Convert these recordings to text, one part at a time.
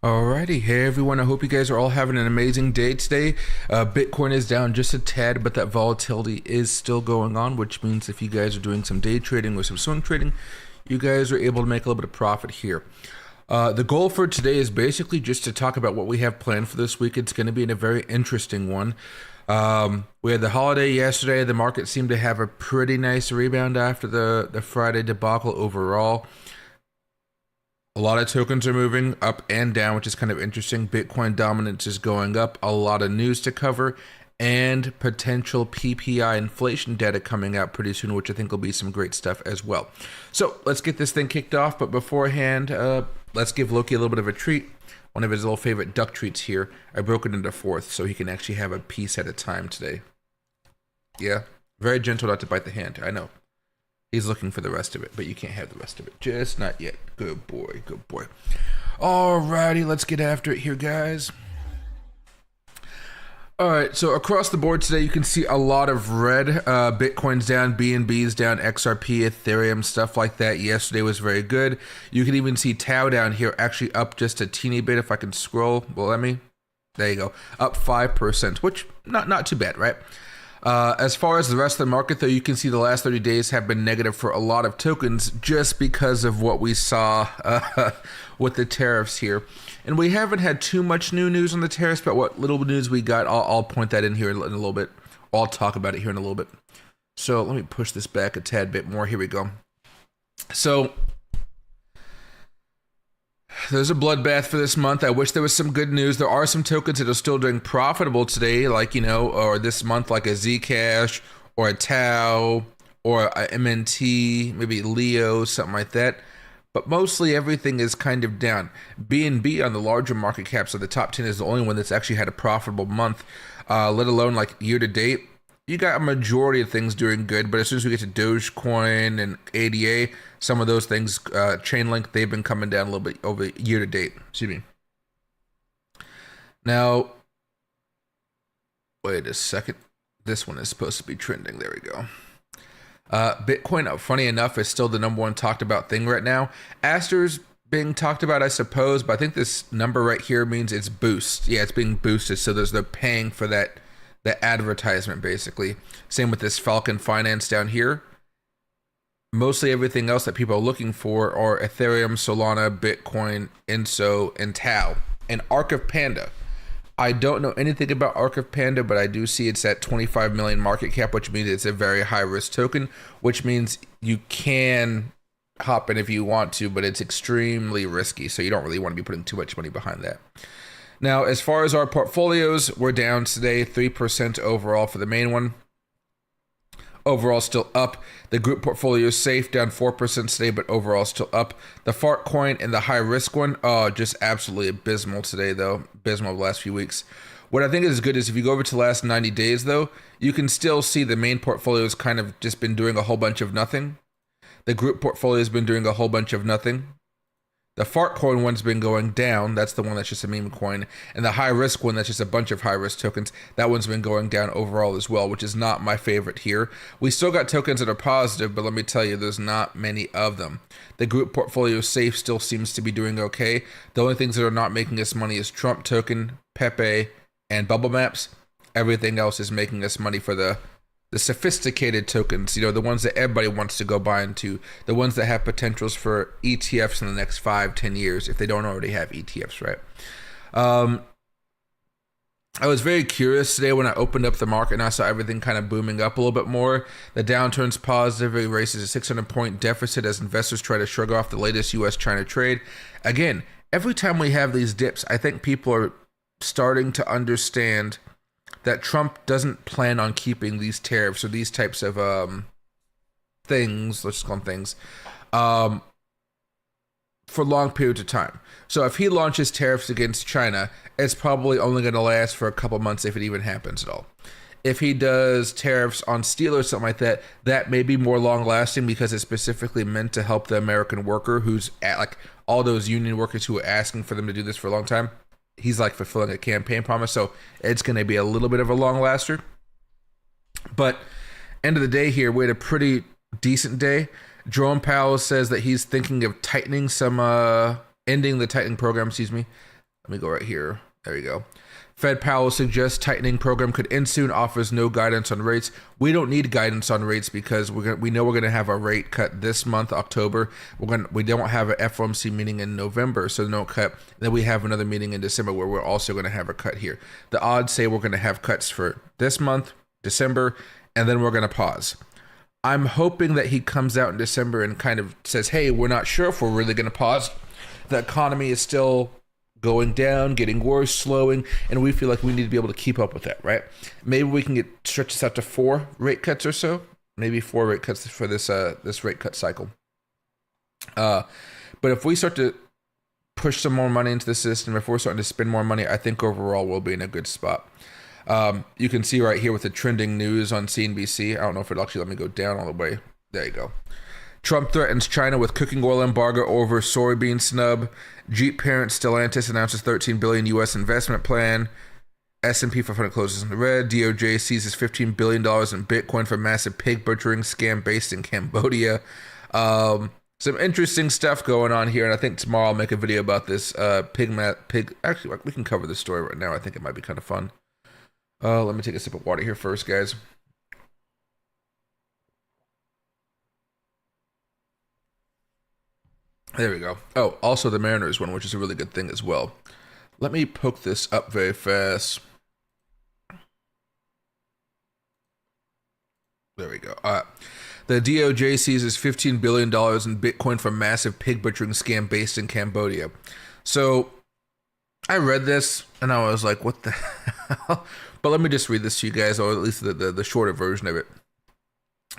Alrighty, hey everyone, I hope you guys are all having an amazing day today. Bitcoin is down just a tad, but that volatility is still going on, which means if you guys are doing some day trading or some swing trading, you guys are able to make a little bit of profit here. The goal for today is basically just to talk about what we have planned for this week. It's going to be a very interesting one. We had the holiday yesterday. The market seemed to have a pretty nice rebound after the Friday debacle overall. A lot of tokens are moving up and down, which is kind of interesting. Bitcoin dominance is going up. A lot of news to cover and potential PPI inflation data coming out pretty soon, which I think will be some great stuff as well. So let's get this thing kicked off. But beforehand, let's give Loki a little bit of a treat. One of his little favorite duck treats here. I broke it into fourth so he can actually have a piece at a time today. Yeah, very gentle not to bite the hand. I know. He's looking for the rest of it, but you can't have the rest of it. Just not yet. Good boy, good boy. Alrighty, let's get after it here, guys. Alright, so across the board today, you can see a lot of red. Bitcoin's down, BNB's down, XRP, Ethereum, stuff like that. Yesterday was very good. You can even see Tau down here, actually up just a teeny bit. If I can scroll, well, let me. There you go. Up 5%, which not too bad, right? As far as the rest of the market, though, you can see the last 30 days have been negative for a lot of tokens just because of what we saw with the tariffs here. And we haven't had too much new news on the tariffs, but what little news we got, I'll point that in here in a little bit. I'll talk about it here in a little bit. So let me push this back a tad bit more. Here we go. So there's a bloodbath for this month. I wish there was some good news. There are some tokens that are still doing profitable today, like, or this month, like a Zcash or a Tau or a MNT, maybe Leo, something like that. But mostly everything is kind of down. BNB on the larger market caps of the top 10 is the only one that's actually had a profitable month, let alone like year to date. You got a majority of things doing good, but as soon as we get to Dogecoin and ADA, some of those things, Chainlink, they've been coming down a little bit over year to date. Excuse me. Now, wait a second. This one is supposed to be trending. There we go. Bitcoin, funny enough, is still the number one talked about thing right now. Aster's being talked about, I suppose, but I think this number right here means it's boost. Yeah, it's being boosted, so they're paying for that advertisement, basically. Same with this Falcon Finance down here. Mostly everything else that people are looking for are Ethereum, Solana, Bitcoin, INSO, and Tau. And Arc of Panda. I don't know anything about Arc of Panda, but I do see it's at 25 million market cap, which means it's a very high risk token, which means you can hop in if you want to, but it's extremely risky, so you don't really want to be putting too much money behind that. Now, as far as our portfolios, we're down today 3% overall for the main one. Overall still up. The group portfolio is safe, down 4% today, but overall still up. The fart coin and the high risk one, just absolutely abysmal today, though. Abysmal the last few weeks. What I think is good is if you go over to the last 90 days, though, you can still see the main portfolio has kind of just been doing a whole bunch of nothing. The group portfolio has been doing a whole bunch of nothing. The fart coin one's been going down. That's the one that's just a meme coin. And the high risk one, that's just a bunch of high risk tokens. That one's been going down overall as well, which is not my favorite here. We still got tokens that are positive, but let me tell you, there's not many of them. The group portfolio safe still seems to be doing okay. The only things that are not making us money is Trump token, Pepe, and Bubble Maps. Everything else is making us money for the sophisticated tokens, the ones that everybody wants to go buy into, the ones that have potentials for ETFs in the next 5-10 years, if they don't already have ETFs, right? I was very curious today when I opened up the market and I saw everything kind of booming up a little bit more. The downturn's positive. It erases a 600-point deficit as investors try to shrug off the latest U.S.-China trade. Again, every time we have these dips, I think people are starting to understand that Trump doesn't plan on keeping these tariffs or these types of things, let's just call them things, for long periods of time. So if he launches tariffs against China, it's probably only going to last for a couple months if it even happens at all. If he does tariffs on steel or something like that, that may be more long lasting because it's specifically meant to help the American worker who's at, like, all those union workers who are asking for them to do this for a long time. He's like fulfilling a campaign promise, so it's going to be a little bit of a long laster. But end of the day here, we had a pretty decent day. Jerome Powell says that he's thinking of tightening some, ending the tightening program, Let me go right here. There you go. Fed Powell suggests tightening program could end soon, offers no guidance on rates. We don't need guidance on rates because we know we're going to have a rate cut this month, October. We don't have an FOMC meeting in November, so no cut. Then we have another meeting in December where we're also going to have a cut here. The odds say we're going to have cuts for this month, December, and then we're going to pause. I'm hoping that he comes out in December and kind of says, hey, we're not sure if we're really going to pause. The economy is still going down, getting worse, slowing, and we feel like we need to be able to keep up with that, right? Maybe we can stretch this out to 4 rate cuts or so. Maybe 4 rate cuts for this rate cut cycle. But if we start to push some more money into the system, if we're starting to spend more money, I think overall we'll be in a good spot. You can see right here with the trending news on CNBC. I don't know if it'll actually let me go down all the way. There you go. Trump threatens China with cooking oil embargo over soybean snub. Jeep parent Stellantis announces $13 billion U.S. investment plan. S&P 500 closes in the red. DOJ seizes $15 billion in Bitcoin for massive pig butchering scam based in Cambodia. Some interesting stuff going on here, and I think tomorrow I'll make a video about this pig. Actually, we can cover this story right now. I think it might be kind of fun. Let me take a sip of water here first, guys. There we go. Oh, also the Mariners one, which is a really good thing as well. Let me poke this up very fast. There we go. The DOJ seizes $15 billion in Bitcoin from massive pig butchering scam based in Cambodia. So I read this and I was like, what the hell? But let me just read this to you guys, or at least the shorter version of it.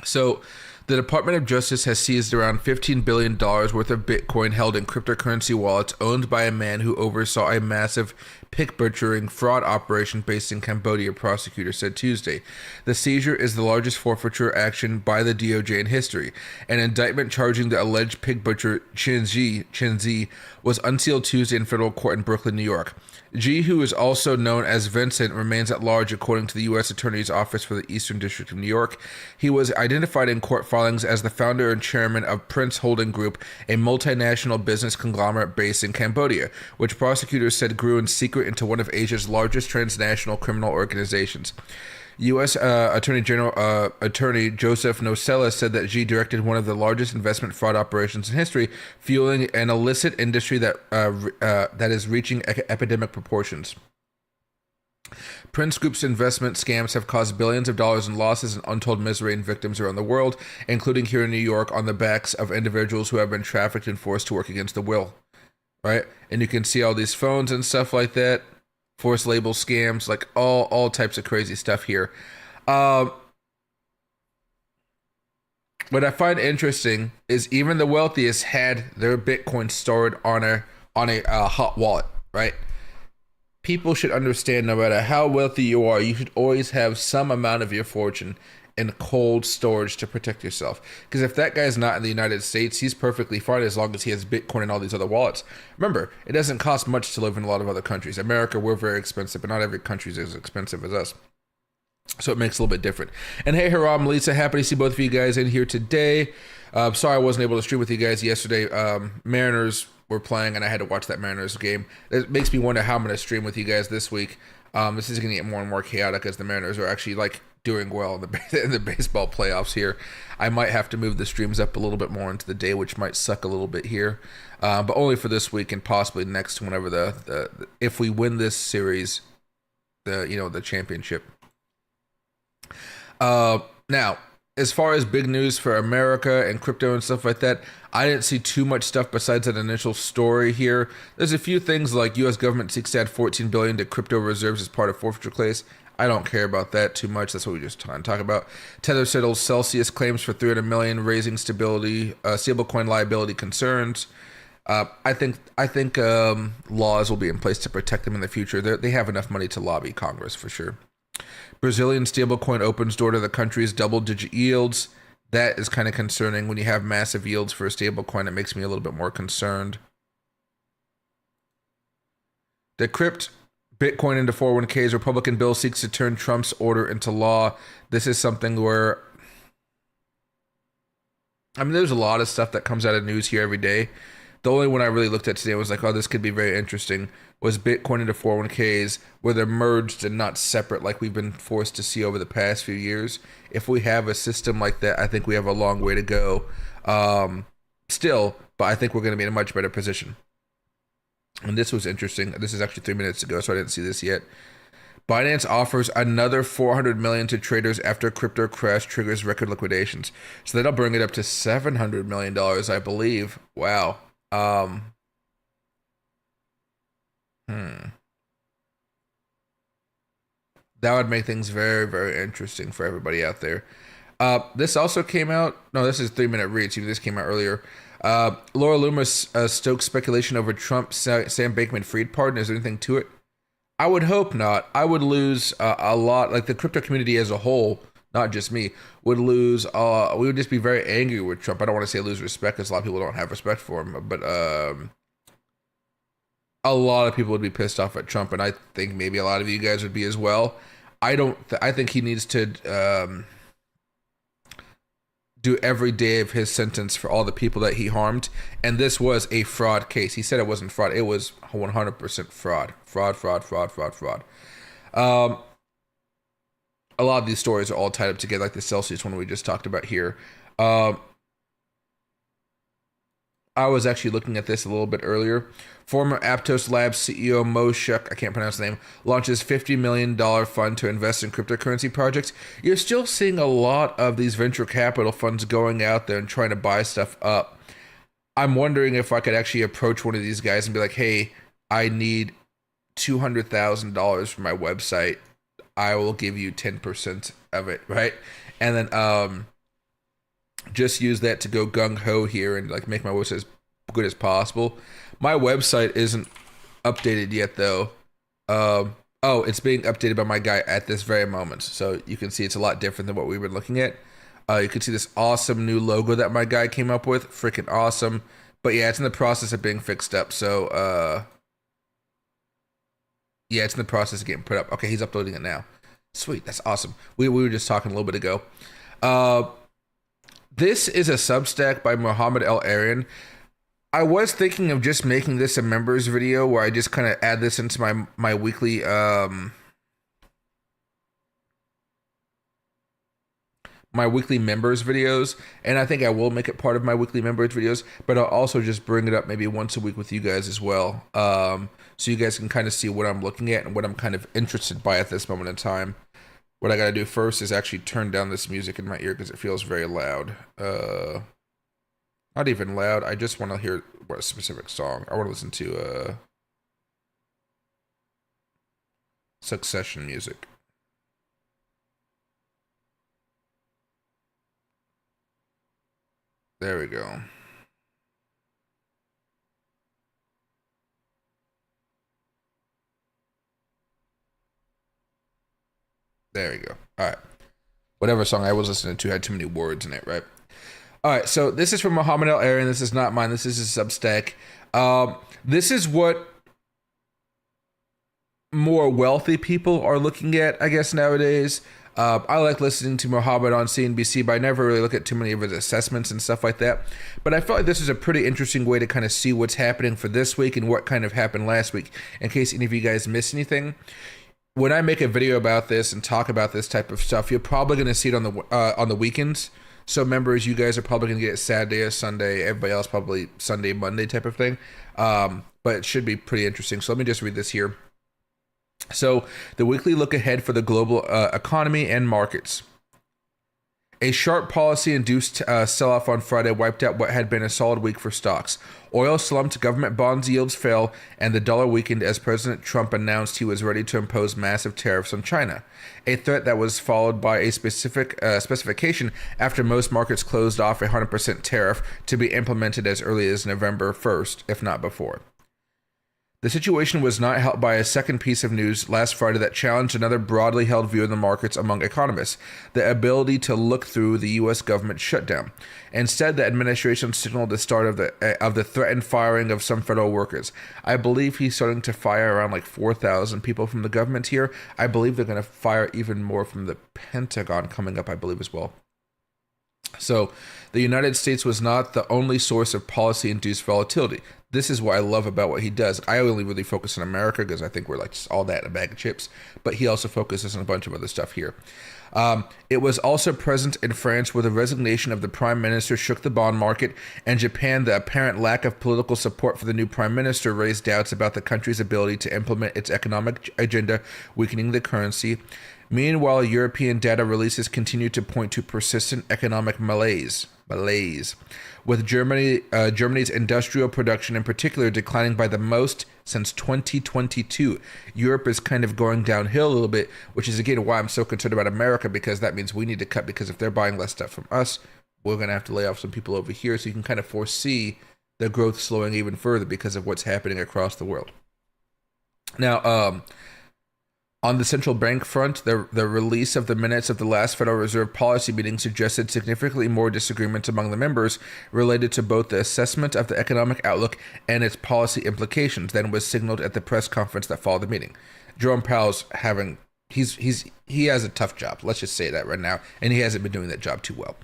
So the Department of Justice has seized around $15 billion worth of Bitcoin held in cryptocurrency wallets owned by a man who oversaw a massive pig butchering fraud operation based in Cambodia, prosecutors said Tuesday. The seizure is the largest forfeiture action by the DOJ in history. An indictment charging the alleged pig butcher Chen Zi was unsealed Tuesday in federal court in Brooklyn, New York. G, who is also known as Vincent, remains at large according to the U.S. Attorney's Office for the Eastern District of New York. He was identified in court filings as the founder and chairman of Prince Holding Group, a multinational business conglomerate based in Cambodia, which prosecutors said grew in secret into one of Asia's largest transnational criminal organizations. U.S. Attorney Joseph Nocella said that Xi directed one of the largest investment fraud operations in history, fueling an illicit industry that is reaching epidemic proportions. Prince Group's investment scams have caused billions of dollars in losses and untold misery in victims around the world, including here in New York, on the backs of individuals who have been trafficked and forced to work against the will. Right? And you can see all these phones and stuff like that. Forced label scams, like all types of crazy stuff here. What I find interesting is even the wealthiest had their Bitcoin stored on a hot wallet, right? People should understand no matter how wealthy you are, you should always have some amount of your fortune in cold storage to protect yourself. Because if that guy's not in the United States, he's perfectly fine as long as he has Bitcoin and all these other wallets. Remember, it doesn't cost much to live in a lot of other countries. America, we're very expensive, but not every country is as expensive as us. So it makes it a little bit different. And hey, Haram, Lisa, happy to see both of you guys in here today. Sorry I wasn't able to stream with you guys yesterday. Mariners were playing, and I had to watch that Mariners game. It makes me wonder how I'm going to stream with you guys this week. This is going to get more and more chaotic as the Mariners are actually doing well in the baseball playoffs here. I might have to move the streams up a little bit more into the day, which might suck a little bit here, but only for this week and possibly next whenever the if we win this series, the championship. Now, as far as big news for America and crypto and stuff like that, I didn't see too much stuff besides that initial story here. There's a few things like U.S. government seeks to add $14 billion to crypto reserves as part of forfeiture case. I don't care about that too much. That's what we just trying to talk about. Tether settles Celsius claims for $300 million, raising stablecoin liability concerns. I think laws will be in place to protect them in the future. They have enough money to lobby Congress for sure. Brazilian stablecoin opens door to the country's double-digit yields. That is kind of concerning. When you have massive yields for a stablecoin, it makes me a little bit more concerned. Decrypt Bitcoin into 401ks. Republican bill seeks to turn Trump's order into law. This is something where, there's a lot of stuff that comes out of news here every day. The only one I really looked at today was like, oh, this could be very interesting. was Bitcoin into 401ks, where they're merged and not separate like we've been forced to see over the past few years. If we have a system like that, I think we have a long way to go still, but I think we're going to be in a much better position. And this was interesting. This is actually 3 minutes ago, so I didn't see this yet. Binance offers another $400 million to traders after crypto crash triggers record liquidations. So that'll bring it up to $700 million, I believe. Wow. That would make things very, very interesting for everybody out there. This also came out. No, this is a 3-minute read. See, this came out earlier. Laura Loomis stokes speculation over Trump Sam Bankman-Fried pardon. Is there anything to it? I would hope not. I would lose a lot. Like the crypto community as a whole, not just me, would lose. We would just be very angry with Trump. I don't want to say lose respect because a lot of people don't have respect for him. But a lot of people would be pissed off at Trump, and I think maybe a lot of you guys would be as well. I think he needs to do every day of his sentence for all the people that he harmed. And this was a fraud case. He said it wasn't fraud. It was 100% fraud. Fraud. A lot of these stories are all tied up together, like the Celsius one we just talked about here. I was actually looking at this a little bit earlier. Former Aptos Labs CEO Mo Shuk, I can't pronounce the name, launches $50 million fund to invest in cryptocurrency projects. You're still seeing a lot of these venture capital funds going out there and trying to buy stuff up. I'm wondering if I could actually approach one of these guys and be like, hey, I need $200,000 for my website. I will give you 10% of it, right? And then just use that to go gung-ho here and like make my website as good as possible. My website isn't updated yet though. It's being updated by my guy at this very moment. So you can see it's a lot different than what we've been looking at. You can see this awesome new logo that my guy came up with. Freaking awesome. But yeah, it's in the process of being fixed up. So yeah, it's in the process of getting put up. Okay, he's uploading it now. Sweet, that's awesome. We were just talking a little bit ago. This is a Substack by Mohammed El-Arian. I was thinking of just making this a members video where I just kind of add this into my weekly my weekly members videos, and I think I will make it part of my weekly members videos, but I'll also just bring it up maybe once a week with you guys as well, so you guys can kind of see what I'm looking at and what I'm kind of interested by at this moment in time. What I gotta do first is actually turn down this music in my ear because it feels very loud. Not even loud. I just want to hear what a specific song. I want to listen to Succession music. There we go. There we go. All right. Whatever song I was listening to had too many words in it, right? All right, so this is from Mohammed El-Arian. This is not mine. This is a Substack. This is what more wealthy people are looking at, I guess, nowadays. I like listening to Mohammed on CNBC, but I never really look at too many of his assessments and stuff like that. But I felt like this is a pretty interesting way to kind of see what's happening for this week and what kind of happened last week, in case any of you guys missed anything. When I make a video about this and talk about this type of stuff, you're probably going to see it on the weekends. So members, you guys are probably going to get it Saturday or Sunday. Everybody else probably Sunday, Monday type of thing. But it should be pretty interesting. So let me just read this here. So the weekly look ahead for the global economy and markets. A sharp policy-induced sell-off on Friday wiped out what had been a solid week for stocks. Oil slumped, government bonds yields fell, and the dollar weakened as President Trump announced he was ready to impose massive tariffs on China, a threat that was followed by a specific specification after most markets closed off a 100% tariff to be implemented as early as November 1st, if not before. The situation was not helped by a second piece of news last Friday that challenged another broadly held view in the markets among economists, the ability to look through the U.S. government shutdown. Instead, the administration signaled the start of the threatened firing of some federal workers. I believe he's starting to fire around like 4,000 people from the government here. I believe they're going to fire even more from the Pentagon coming up, I believe, as well. So, the United States was not the only source of policy-induced volatility. this is what I love about what he does. I only really focus on America because I think we're like just all that in a bag of chips, but he also focuses on a bunch of other stuff here. It was also present in France, where the resignation of the prime minister shook the bond market, and Japan, the apparent lack of political support for the new prime minister raised doubts about the country's ability to implement its economic agenda, weakening the currency. Meanwhile, European data releases continue to point to persistent economic malaise, with Germany's industrial production in particular declining by the most since 2022. Europe is kind of going downhill a little bit, which is again why I'm so concerned about America, because that means we need to cut, because if they're buying less stuff from us, we're going to have to lay off some people over here. So you can kind of foresee the growth slowing even further because of what's happening across the world. Now, on the central bank front, the release of the minutes of the last Federal Reserve policy meeting suggested significantly more disagreement among the members related to both the assessment of the economic outlook and its policy implications than was signaled at the press conference that followed the meeting. Jerome Powell's he has a tough job. Let's just say that right now, and he hasn't been doing that job too well.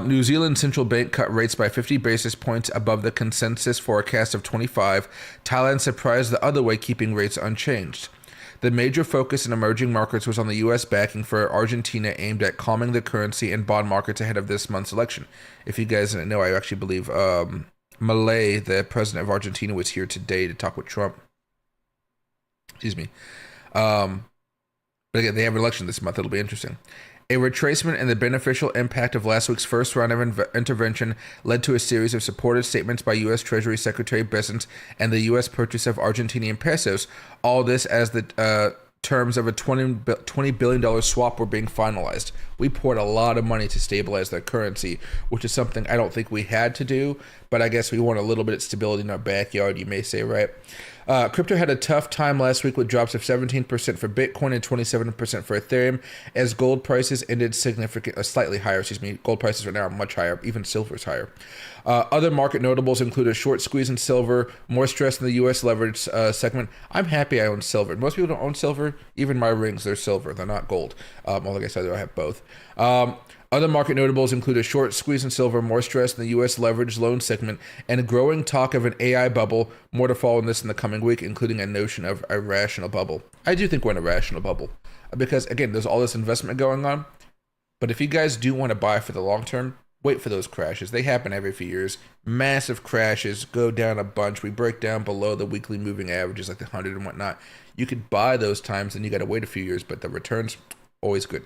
New Zealand central bank cut rates by 50 basis points above the consensus forecast of 25. Thailand surprised the other way, keeping rates unchanged. The major focus in emerging markets was on the U.S. backing for Argentina, aimed at calming the currency and bond markets ahead of this month's election. If you guys didn't know, I actually believe Milei, the president of Argentina, was here today to talk with Trump. Excuse me. But again, they have an election this month. It'll be interesting. A retracement in the beneficial impact of last week's first round of intervention led to a series of supportive statements by U.S. Treasury Secretary Bessent and the U.S. purchase of Argentinian pesos. All this as the terms of a $20 billion swap were being finalized. We poured a lot of money to stabilize their currency, which is something I don't think we had to do, but I guess we want a little bit of stability in our backyard, you may say, right? Crypto had a tough time last week with drops of 17% for Bitcoin and 27% for Ethereum, as gold prices ended slightly higher. Gold prices right now are much higher. Even silver is higher. Other market notables include a short squeeze in silver, more stress in the U.S. leverage segment. I'm happy I own silver. Most people don't own silver. Even my rings, they're silver. They're not gold. Well, like I said, I have both. Other market notables include a short squeeze in silver, more stress in the U.S. leveraged loan segment, and a growing talk of an AI bubble. More to follow on this in the coming week, including a notion of a rational bubble. I do think we're in a rational bubble because, again, there's all this investment going on. But if you guys do want to buy for the long term, wait for those crashes. They happen every few years. Massive crashes go down a bunch. We break down below the weekly moving averages, like the 100 and whatnot. You could buy those times, and you got to wait a few years, but the returns, always good.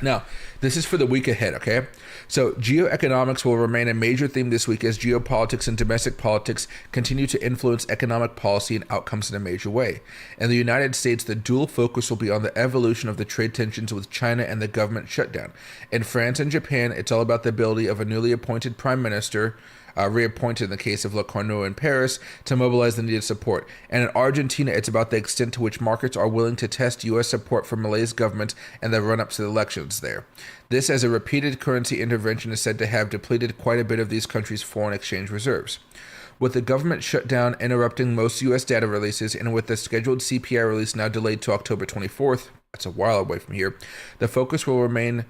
Now, this is for the week ahead, okay? So geoeconomics will remain a major theme this week as geopolitics and domestic politics continue to influence economic policy and outcomes in a major way. In the United States, the dual focus will be on the evolution of the trade tensions with China and the government shutdown. In France and Japan, it's all about the ability of a newly appointed prime minister, reappointed in the case of Le Cornu in Paris, to mobilize the needed support. And in Argentina, it's about the extent to which markets are willing to test U.S. support for Milei's government and the run-up to the elections there. This, as a repeated currency intervention, is said to have depleted quite a bit of these countries' foreign exchange reserves. With the government shutdown interrupting most U.S. data releases, and with the scheduled CPI release now delayed to October 24th, that's a while away from here, the focus will remain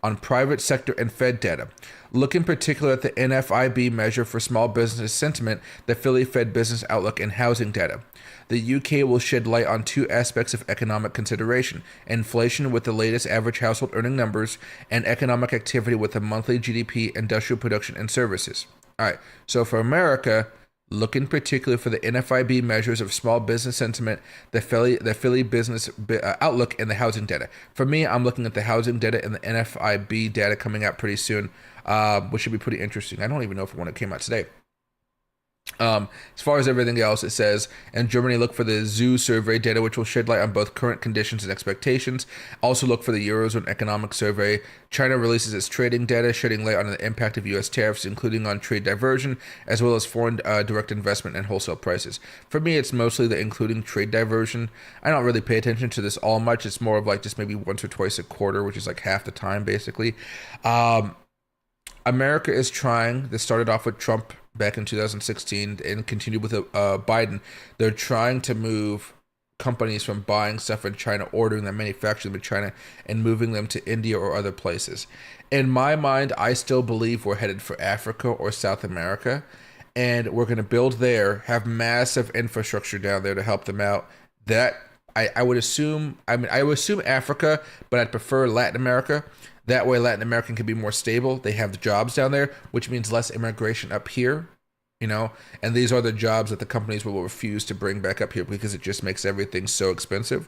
on private sector and Fed data. Look in particular at the NFIB measure for small business sentiment, the Philly Fed Business Outlook, and housing data. The UK will shed light on two aspects of economic consideration: inflation with the latest average household earning numbers, and economic activity with the monthly GDP, industrial production, and services. All right, so for America, look in particular for the NFIB measures of small business sentiment, the Philly Business Outlook, and the housing data. For me, I'm looking at the housing data and the NFIB data coming out pretty soon, which should be pretty interesting. I don't even know if one came out today. As far as everything else, it says, in Germany, look for the ZOO survey data, which will shed light on both current conditions and expectations. Also look for the Eurozone economic survey. China releases its trading data, shedding light on the impact of U.S. tariffs, including on trade diversion, as well as foreign direct investment and wholesale prices. For me, it's mostly the including trade diversion. I don't really pay attention to this all much. It's more of like just maybe once or twice a quarter, which is like half the time, basically. America is trying. This started off with Trump back in 2016 and continued with Biden. They're trying to move companies from buying stuff in China, ordering them, manufacturing them in China, and moving them to India or other places. In my mind, I still believe we're headed for Africa or South America. and we're going to build there, have massive infrastructure down there to help them out. That I would assume, I would assume Africa, but I'd prefer Latin America. That way Latin American can be more stable. They have the jobs down there, which means less immigration up here, and these are the jobs that the companies will refuse to bring back up here because it just makes everything so expensive.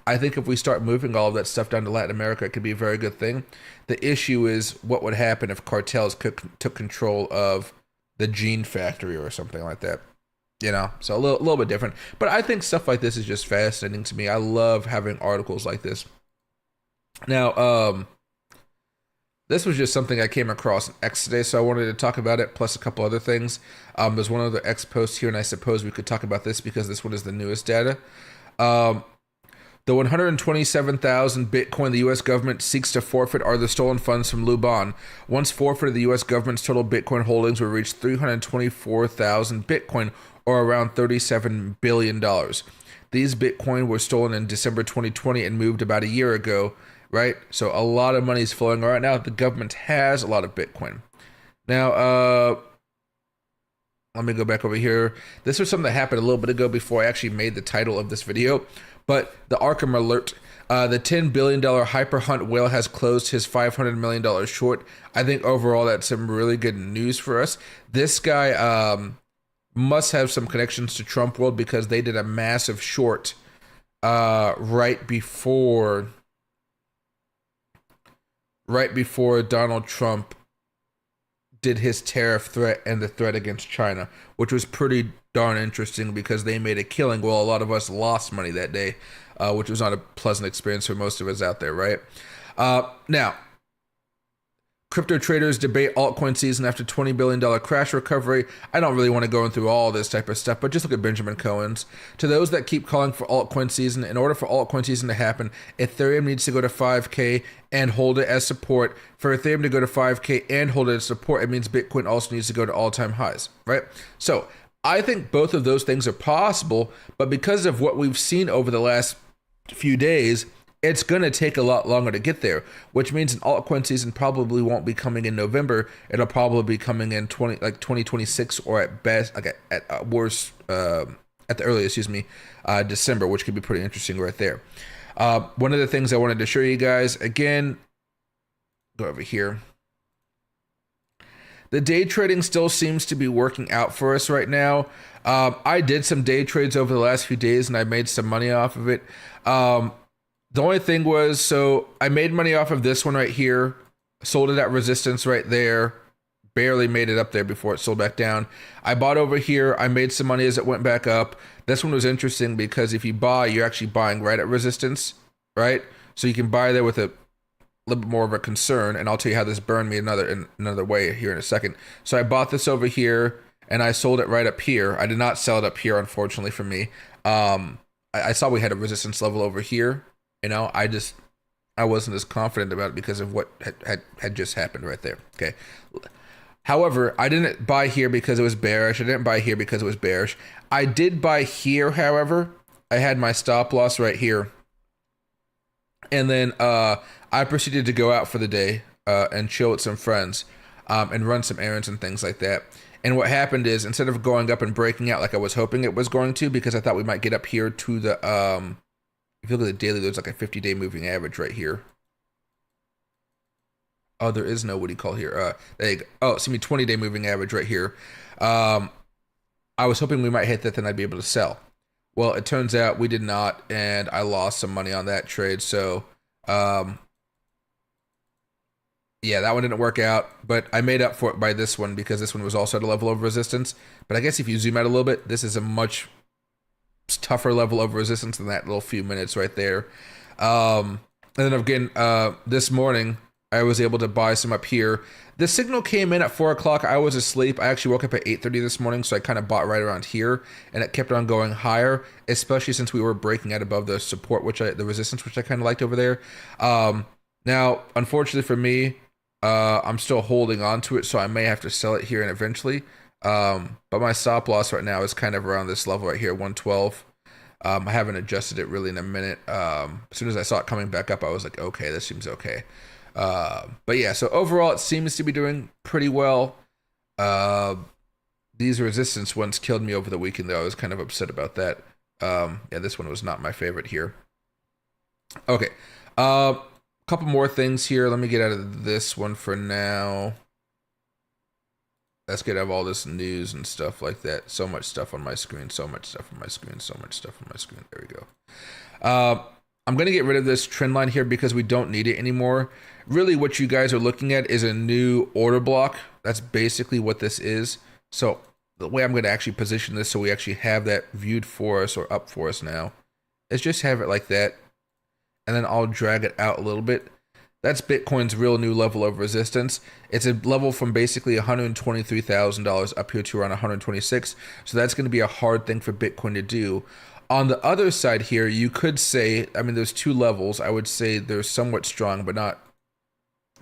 I think if we start moving all of that stuff down to Latin America, it could be a very good thing. The issue is what would happen if cartels took control of the gene factory or something like that. So a little bit different. But I think stuff like this is just fascinating to me. I love having articles like this. Now, this was just something I came across in X today, so I wanted to talk about it, plus a couple other things. There's one other X post here, and I suppose we could talk about this because this one is the newest data. The 127,000 Bitcoin the U.S. government seeks to forfeit are the stolen funds from Luban. Once forfeited, the U.S. government's total Bitcoin holdings will reach 324,000 Bitcoin, or around $37 billion. These Bitcoin were stolen in December 2020 and moved about a year ago, right? So a lot of money is flowing right now. The government has a lot of Bitcoin. Now, let me go back over here. This was something that happened a little bit ago before I actually made the title of this video. But the Arkham alert, the $10 billion hyper hunt whale has closed his $500 million short. I think overall that's some really good news for us. This guy must have some connections to Trump World because they did a massive short right before Donald Trump did his tariff threat and the threat against China, which was pretty darn interesting because they made a killing. Well, a lot of us lost money that day, which was not a pleasant experience for most of us out there, right? Now, crypto traders debate altcoin season after $20 billion crash recovery. I don't really want to go through all this type of stuff, but just look at Benjamin Cohen's. To those that keep calling for altcoin season, in order for altcoin season to happen, Ethereum needs to go to 5K and hold it as support. For Ethereum to go to 5K and hold it as support, it means Bitcoin also needs to go to all-time highs, right? So I think both of those things are possible, but because of what we've seen over the last few days, it's going to take a lot longer to get there, which means an altcoin season probably won't be coming in November. It'll probably be coming in 2026 or at best, at worst, at the earliest, December, which could be pretty interesting right there. One of the things I wanted to show you guys, again, go over here. The day trading still seems to be working out for us right now. I did some day trades over the last few days and I made some money off of it. The only thing was, so I made money off of this one right here, sold it at resistance right there, barely made it up there before it sold back down. I bought over here, I made some money as it went back up. This one was interesting because if you buy, you're actually buying right at resistance, right? So you can buy there with a little bit more of a concern, and I'll tell you how this burned me another way here in a second. So I bought this over here, and I sold it right up here. I did not sell it up here, unfortunately for me. I saw we had a resistance level over here. I wasn't as confident about it because of what had just happened right there. Okay. However, I didn't buy here because it was bearish. I didn't buy here because it was bearish. I did buy here, however. I had my stop loss right here. And then I proceeded to go out for the day and chill with some friends and run some errands and things like that. And what happened is, instead of going up and breaking out like I was hoping it was going to, because I thought we might get up here to the... if you look at the daily, there's like a 50-day moving average right here. Oh, there is no, what do you call here? There you go. Oh, 20-day moving average right here. I was hoping we might hit that, then I'd be able to sell. Well, it turns out we did not, and I lost some money on that trade. So, yeah, that one didn't work out, but I made up for it by this one because this one was also at a level of resistance. But I guess if you zoom out a little bit, this is a much tougher level of resistance than that little few minutes right there. And then again, this morning I was able to buy some up here. The signal came in at 4 o'clock. I was asleep. I actually woke up at 8:30 this morning, so I kind of bought right around here, and it kept on going higher, especially since we were breaking out above the support, the resistance, which I kind of liked over there. Now, unfortunately for me, I'm still holding on to it, so I may have to sell it here and eventually. But my stop loss right now is kind of around this level right here, 112. I haven't adjusted it really in a minute. As soon as I saw it coming back up, I was like, okay, this seems okay. But yeah, so overall it seems to be doing pretty well. These resistance ones killed me over the weekend, though. I was kind of upset about that. Yeah, this one was not my favorite here. Okay. Couple more things here. Let me get out of this one for now. Let's get out of all this news and stuff like that. So much stuff on my screen. So much stuff on my screen. So much stuff on my screen. There we go. I'm going to get rid of this trend line here because we don't need it anymore. Really, what you guys are looking at is a new order block. That's basically what this is. So the way I'm going to actually position this so we actually have that viewed for us or up for us now is just have it like that. And then I'll drag it out a little bit. That's Bitcoin's real new level of resistance. It's a level from basically $123,000 up here to around 126. So that's going to be a hard thing for Bitcoin to do. On the other side here, you could say, I mean, there's two levels. I would say they're somewhat strong, but not,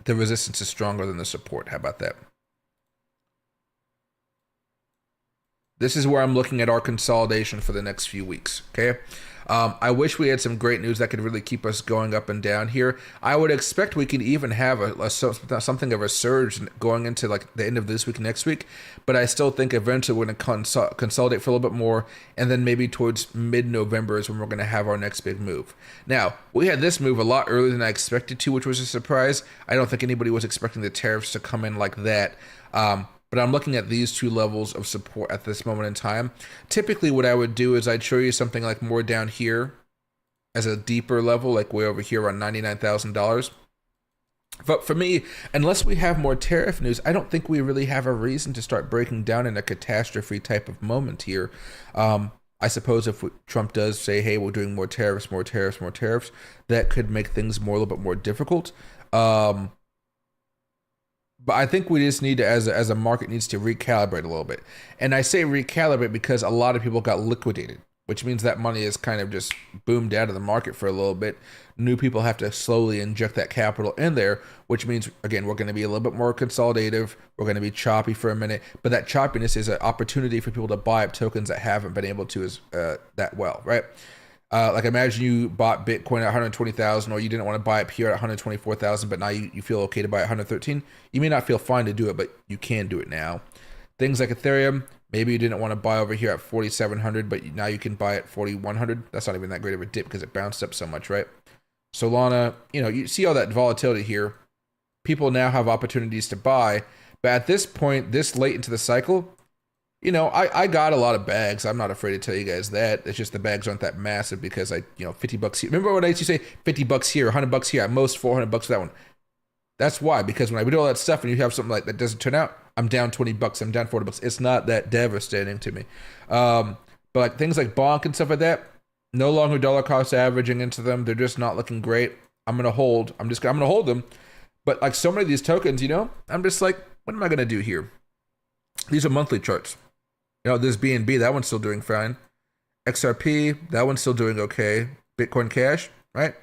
the resistance is stronger than the support. How about that? This is where I'm looking at our consolidation for the next few weeks, okay? I wish we had some great news that could really keep us going up and down here. I would expect we could even have something of a surge going into like the end of this week, next week. But I still think eventually we're going to consolidate for a little bit more. And then maybe towards mid-November is when we're going to have our next big move. Now, we had this move a lot earlier than I expected to, which was a surprise. I don't think anybody was expecting the tariffs to come in like that. But I'm looking at these two levels of support at this moment in time. Typically what I would do is I'd show you something like more down here as a deeper level, like way over here around $99,000. But for me, unless we have more tariff news, I don't think we really have a reason to start breaking down in a catastrophe type of moment here. I suppose if Trump does say, hey, we're doing more tariffs, that could make things a little bit more difficult. But I think we just need to, as a market, needs to recalibrate a little bit. And I say recalibrate because a lot of people got liquidated, which means that money is kind of just boomed out of the market for a little bit. New people have to slowly inject that capital in there, which means, again, we're going to be a little bit more consolidative. We're going to be choppy for a minute. But that choppiness is an opportunity for people to buy up tokens that haven't been able to that well, right? Like imagine you bought Bitcoin at 120,000, or you didn't want to buy it here at 124,000, but now you feel okay to buy at 113. You may not feel fine to do it, but you can do it now. Things like Ethereum, maybe you didn't want to buy over here at 4,700, but now you can buy at 4,100. That's not even that great of a dip because it bounced up so much, right? Solana, you see all that volatility here. People now have opportunities to buy, but at this point, this late into the cycle, I got a lot of bags. I'm not afraid to tell you guys that. It's just the bags aren't that massive because $50 here. Remember what I used to say? $50 here, $100 here, at most $400 for that one. That's why, because when I do all that stuff and you have something like that doesn't turn out, I'm down $20, I'm down $40. It's not that devastating to me. But like things like Bonk and stuff like that, no longer dollar cost averaging into them. They're just not looking great. I'm gonna hold. I'm gonna hold them. But like so many of these tokens, I'm just like, what am I gonna do here? These are monthly charts. This BNB, that one's still doing fine. XRP, that one's still doing okay. Bitcoin Cash, right?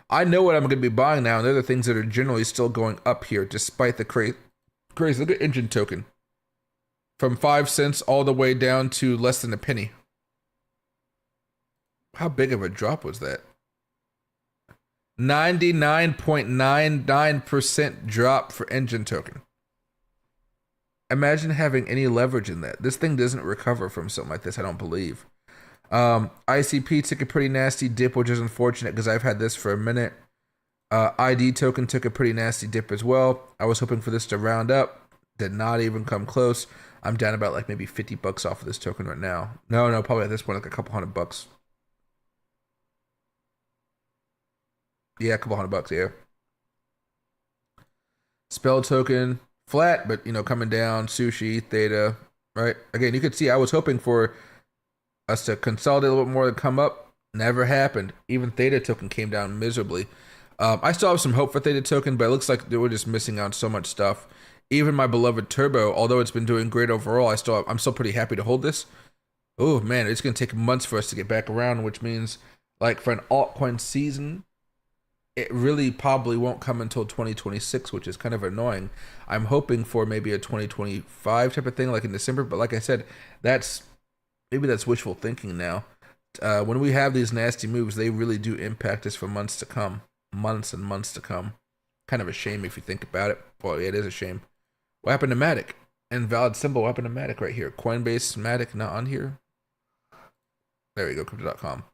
I know what I'm going to be buying now, and they're the things that are generally still going up here, despite the crazy. Look at Engine Token. From 5 cents all the way down to less than a penny. How big of a drop was that? 99.99% drop for Engine Token. Imagine having any leverage in that. This thing doesn't recover from something like this, I don't believe. ICP took a pretty nasty dip, which is unfortunate because I've had this for a minute. ID token took a pretty nasty dip as well. I was hoping for this to round up. Did not even come close. I'm down about like maybe $50 off of this token right now. No, probably at this point like a couple $100. Yeah, a couple $100, yeah. Spell token. Flat, but coming down. Sushi, Theta, right? Again, you could see I was hoping for us to consolidate a little bit more and come up. Never happened. Even Theta token came down miserably. I still have some hope for Theta token, but it looks like they were just missing out on so much stuff. Even my beloved Turbo, although it's been doing great overall, I'm still pretty happy to hold this. Oh man, it's gonna take months for us to get back around, which means like for an altcoin season, it really probably won't come until 2026, which is kind of annoying. I'm hoping for maybe a 2025 type of thing, like in December. But like I said, maybe that's wishful thinking now. When we have these nasty moves, they really do impact us for months to come. Months and months to come. Kind of a shame if you think about it. Well, it is a shame. What happened to Matic? invalid symbol. What happened to Matic right here? Coinbase Matic not on here. There we go, crypto.com.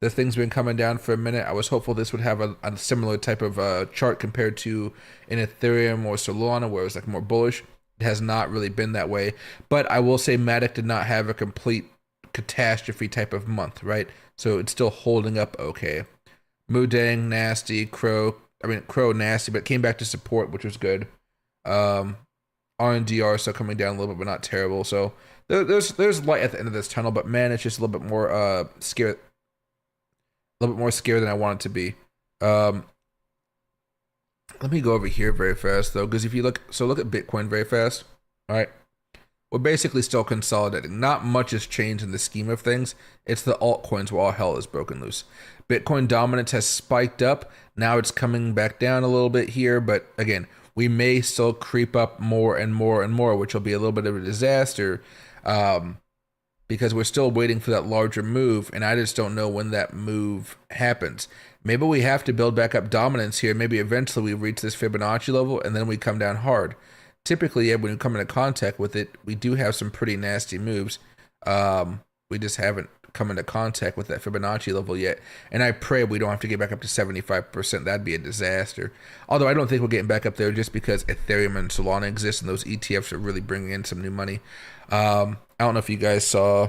The thing's been coming down for a minute. I was hopeful this would have a similar type of chart compared to an Ethereum or Solana, where it was like more bullish. It has not really been that way. But I will say Matic did not have a complete catastrophe type of month, right? So it's still holding up okay. Mudang, nasty. Crow nasty, but came back to support, which was good. RNDR still coming down a little bit, but not terrible. So there's light at the end of this tunnel, but man, it's just a little bit more scared. A little bit more scared than I want it to be. Let me go over here very fast though, because if you look at Bitcoin very fast. All right, we're basically still consolidating. Not much has changed in the scheme of things. It's the altcoins where all hell is broken loose. Bitcoin dominance has spiked up. Now it's coming back down a little bit here, but again, we may still creep up more and more and more, which will be a little bit of a disaster. Because we're still waiting for that larger move, and I just don't know when that move happens. Maybe we have to build back up dominance here. Maybe eventually we reach this Fibonacci level, and then we come down hard. Typically, when we come into contact with it, we do have some pretty nasty moves. We just haven't come into contact with that Fibonacci level yet, and I pray we don't have to get back up to 75%. That'd be a disaster. Although I don't think we're getting back up there just because Ethereum and Solana exist, and those ETFs are really bringing in some new money. I don't know if you guys saw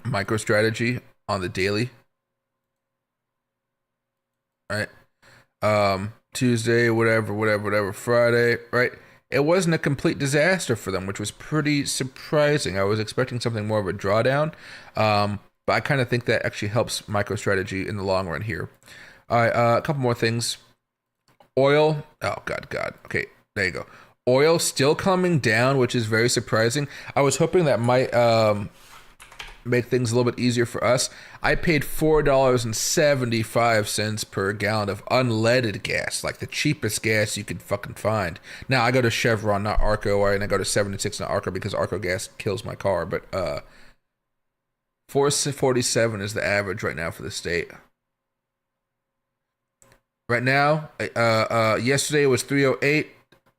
MicroStrategy on the daily. Right? Tuesday, whatever, Friday, right? It wasn't a complete disaster for them, which was pretty surprising. I was expecting something more of a drawdown, but I kind of think that actually helps MicroStrategy in the long run here. All right, a couple more things. Oil. Oh, God. Okay, there you go. Oil still coming down, which is very surprising. I was hoping that might make things a little bit easier for us. I paid $4.75 per gallon of unleaded gas, like the cheapest gas you could fucking find. Now I go to Chevron, not Arco, and I go to 76, not Arco, because Arco gas kills my car. But $4.47 is the average right now for the state. Right now, yesterday it was $3.08.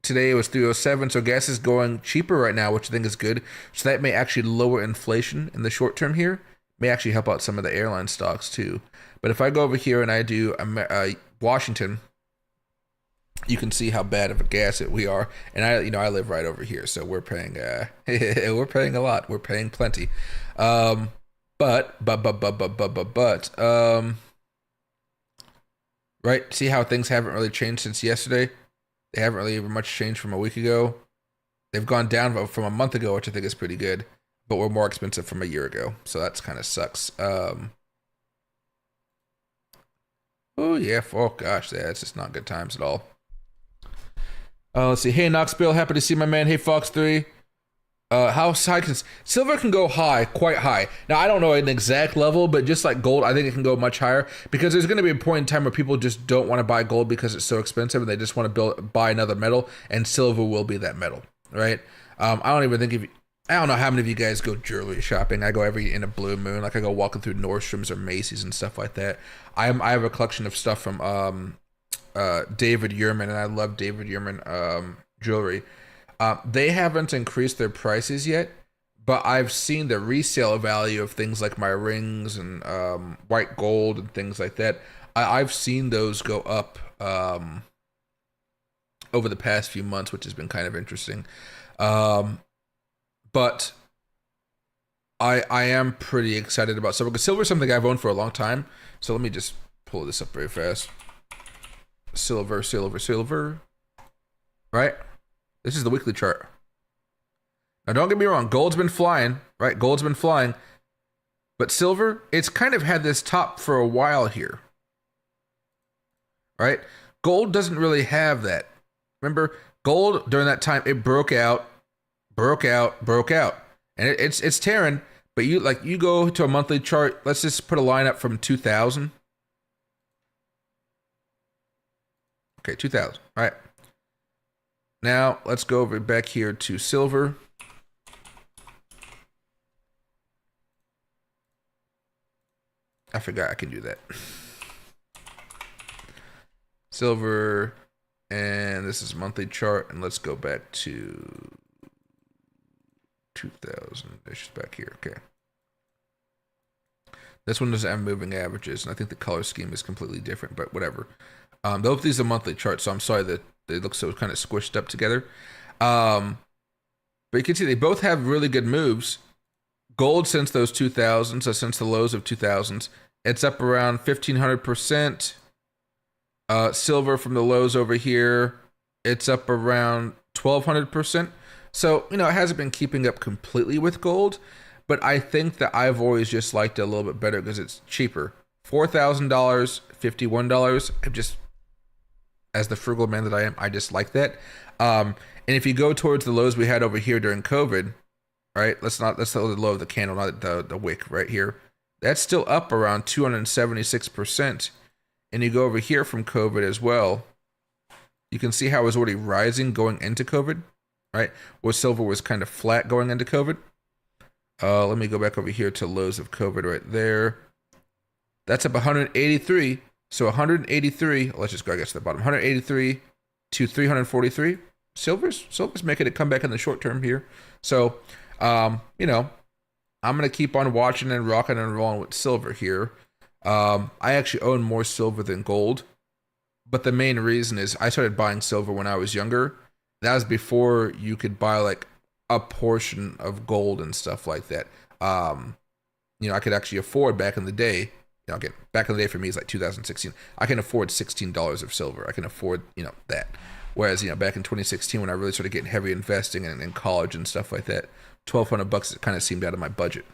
Today it was $3.07, so gas is going cheaper right now, which I think is good. So that may actually lower inflation in the short term here. May actually help out some of the airline stocks too. But if I go over here and I do Washington, you can see how bad of a gas we are. And I live right over here, so we're paying we're paying a lot. We're paying plenty. But right? See how things haven't really changed since yesterday? They haven't really much changed from a week ago. They've gone down from a month ago, which I think is pretty good, but we're more expensive from a year ago, so that's kind of sucks. Oh yeah, oh gosh, yeah, it's just not good times at all. Let's see. Hey Knoxville, happy to see my man. Hey Fox3. How high can silver can go high, quite high. Now I don't know an exact level, but just like gold, I think it can go much higher, because there's going to be a point in time where people just don't want to buy gold because it's so expensive, and they just want to buy another metal, and silver will be that metal, right? I don't know how many of you guys go jewelry shopping. I go in a blue moon, like I go walking through Nordstrom's or Macy's and stuff like that. I have a collection of stuff from David Yurman, and I love David Yurman jewelry. They haven't increased their prices yet, but I've seen the resale value of things like my rings and white gold and things like that. I've seen those go up over the past few months, which has been kind of interesting. But I am pretty excited about silver, because silver is something I've owned for a long time. So let me just pull this up very fast. Silver. Right? This is the weekly chart. Now, don't get me wrong. Gold's been flying, right? Gold's been flying. But silver, it's kind of had this top for a while here. Right? Gold doesn't really have that. Remember, gold, during that time, it broke out. And it's tearing. But you go to a monthly chart. Let's just put a line up from 2000. Okay, 2000. All right. Now, let's go over back here to silver. I forgot I can do that. Silver. And this is monthly chart. And let's go back to 2000. It's just back here. Okay. This one doesn't have moving averages, and I think the color scheme is completely different, but whatever. Both these are monthly charts, so I'm sorry that they look so kind of squished up together. But you can see they both have really good moves. Gold since those 2000s, so since the lows of 2000s, it's up around 1,500%. Silver from the lows over here, it's up around 1,200%. So, it hasn't been keeping up completely with gold. But I think that I've always just liked it a little bit better because it's cheaper. $4,000, $51. I'm just, as the frugal man that I am, I just like that. And if you go towards the lows we had over here during COVID, right? Let's look at the low of the candle, not the wick right here. That's still up around 276%. And you go over here from COVID as well. You can see how it was already rising going into COVID, right? Where silver was kind of flat going into COVID. Let me go back over here to lows of COVID right there. That's up 183. So 183, let's just go, I guess, to the bottom. 183 to 343. Silver's making it come back in the short term here. So, I'm going to keep on watching and rocking and rolling with silver here. I actually own more silver than gold. But the main reason is I started buying silver when I was younger. That was before you could buy like a portion of gold and stuff like that. I could actually afford back in the day. Again, back in the day for me is like 2016. I can afford $16 of silver. I can afford that. Whereas back in 2016 when I really started getting heavy investing in college and stuff like that, $1,200 it kind of seemed out of my budget.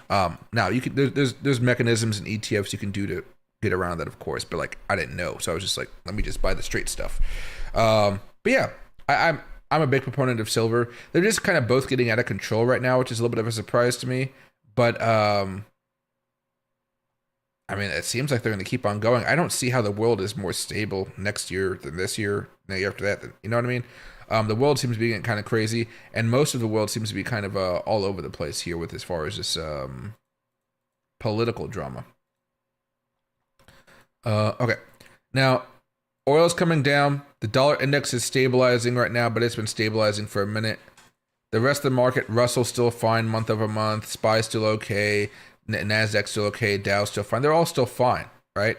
Now you can there's mechanisms and ETFs you can do to get around that, of course, but like I didn't know, so I was just like, let me just buy the straight stuff. But yeah, I'm a big proponent of silver. They're just kind of both getting out of control right now, which is a little bit of a surprise to me. But it seems like they're going to keep on going. I don't see how the world is more stable next year than this year, the year after that. You know what I mean? The world seems to be getting kind of crazy, and most of the world seems to be kind of all over the place here with as far as this political drama. Okay, now oil's coming down. The dollar index is stabilizing right now, but it's been stabilizing for a minute. The rest of the market, Russell's still fine month over month. SPY's still okay. NASDAQ's still okay. Dow's still fine. They're all still fine, right?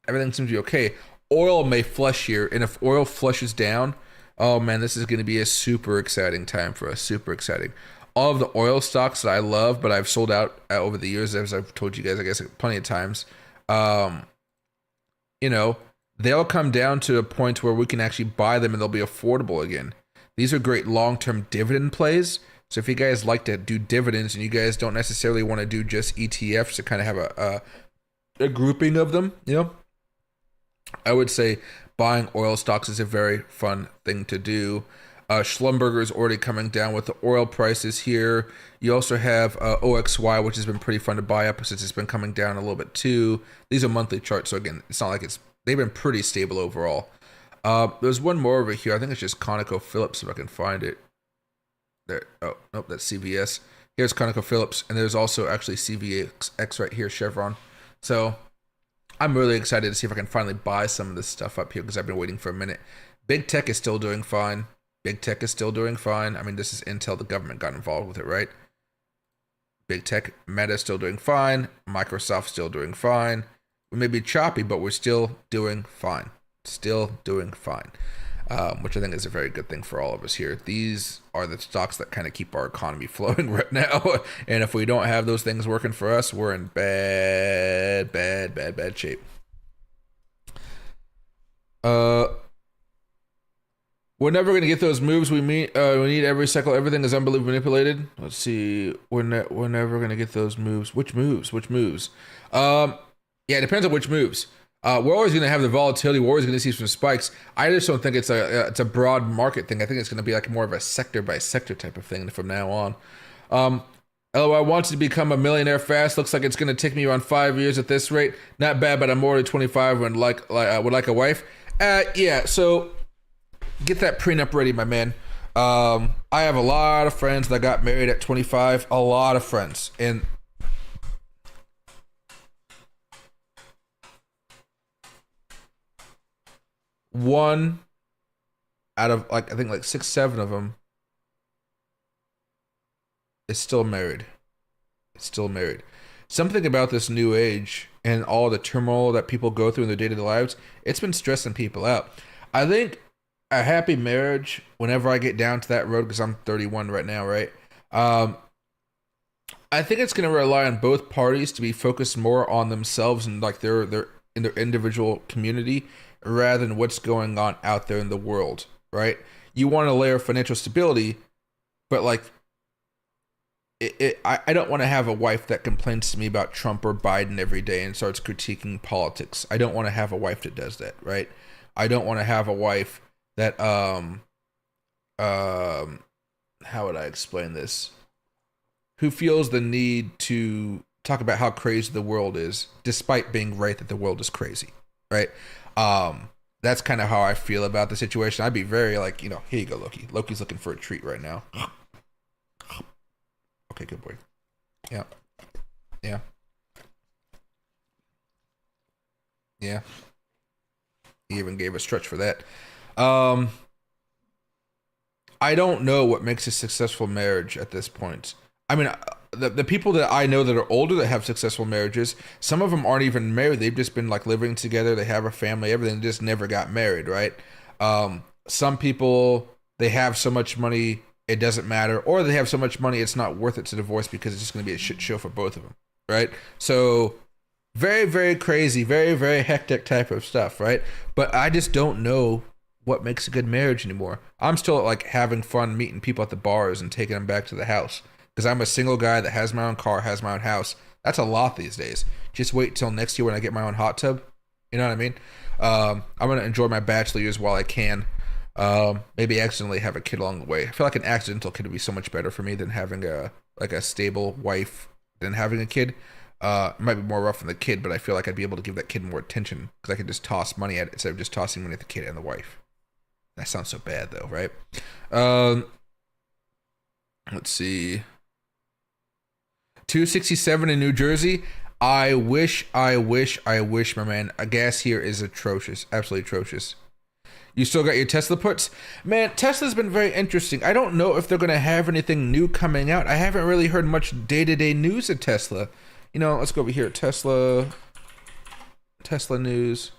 Everything seems to be okay. Oil may flush here, and if oil flushes down, oh man, this is going to be a super exciting time for us. Super exciting. All of the oil stocks that I love, but I've sold out over the years, as I've told you guys, I guess, plenty of times. They'll come down to a point where we can actually buy them and they'll be affordable again. These are great long-term dividend plays. So if you guys like to do dividends and you guys don't necessarily want to do just ETFs to kind of have a grouping of them, I would say buying oil stocks is a very fun thing to do. Schlumberger is already coming down with the oil prices here. You also have OXY, which has been pretty fun to buy up since it's been coming down a little bit too. These are monthly charts, so again, it's not like they've been pretty stable overall. There's one more over here. I think it's just ConocoPhillips if I can find it. There. Oh, nope, that's CVS. Here's ConocoPhillips, and there's also actually CVX right here, Chevron. So I'm really excited to see if I can finally buy some of this stuff up here because I've been waiting for a minute. Big tech is still doing fine. This is Intel. The government got involved with it, right? Big tech, Meta still doing fine. Microsoft still doing fine. We may be choppy, but we're still doing fine. Which I think is a very good thing for all of us here. These are the stocks that kind of keep our economy flowing right now. And if we don't have those things working for us, we're in bad shape. We're never going to get those moves we need every cycle. Everything is unbelievably manipulated. Let's see. We're never going to get those moves. Which moves? Yeah, it depends on which moves. We're always going to have the volatility. We're always going to see some spikes. I just don't think it's a broad market thing. I think it's going to be like more of a sector by sector type of thing from now on. LOI wants to become a millionaire fast. Looks like it's going to take me around 5 years at this rate. Not bad, but I'm already 25 and would like a wife. Yeah, so get that prenup ready, my man. I have a lot of friends that got married at 25. A lot of friends. And one out of like I think like 6, 7 of them is still married. It's still married. Something about this new age and all the turmoil that people go through in their day-to-day lives, it's been stressing people out. I think a happy marriage, whenever I get down to that road, because I'm 31 right now, right? Um, I think it's going to rely on both parties to be focused more on themselves and like their in their individual community rather than what's going on out there in the world, right? You want a layer of financial stability, but like I don't want to have a wife that complains to me about Trump or Biden every day and starts critiquing politics. I don't want to have a wife that does that, right? I don't want to have a wife that how would I explain this? Who feels the need to talk about how crazy the world is, despite being right that the world is crazy, right? That's kind of how I feel about the situation. I'd be very like, here you go, Loki. Loki's looking for a treat right now. Okay, good boy. Yeah. Yeah. Yeah. He even gave a stretch for that. I don't know what makes a successful marriage at this point. I mean, the people that I know that are older that have successful marriages, some of them aren't even married. They've just been like living together. They have a family, everything. They just never got married, right? Some people, they have so much money, it doesn't matter. Or they have so much money, it's not worth it to divorce because it's just going to be a shit show for both of them, right? So very, very crazy, very, very hectic type of stuff, right? But I just don't know what makes a good marriage anymore. I'm still like having fun meeting people at the bars and taking them back to the house because I'm a single guy that has my own car, has my own house. That's a lot these days. Just wait till next year when I get my own hot tub. You know what I mean? I'm gonna enjoy my bachelor years while I can. Maybe accidentally have a kid along the way. I feel like an accidental kid would be so much better for me than having a stable wife than having a kid. It might be more rough on the kid, but I feel like I'd be able to give that kid more attention because I could just toss money at it instead of just tossing money at the kid and the wife. That sounds so bad though, right? Let's see. 267 in New Jersey. I wish, my man. A gas here is atrocious. Absolutely atrocious. You still got your Tesla puts? Man, Tesla's been very interesting. I don't know if they're going to have anything new coming out. I haven't really heard much day-to-day news of Tesla. Let's go over here. Tesla news.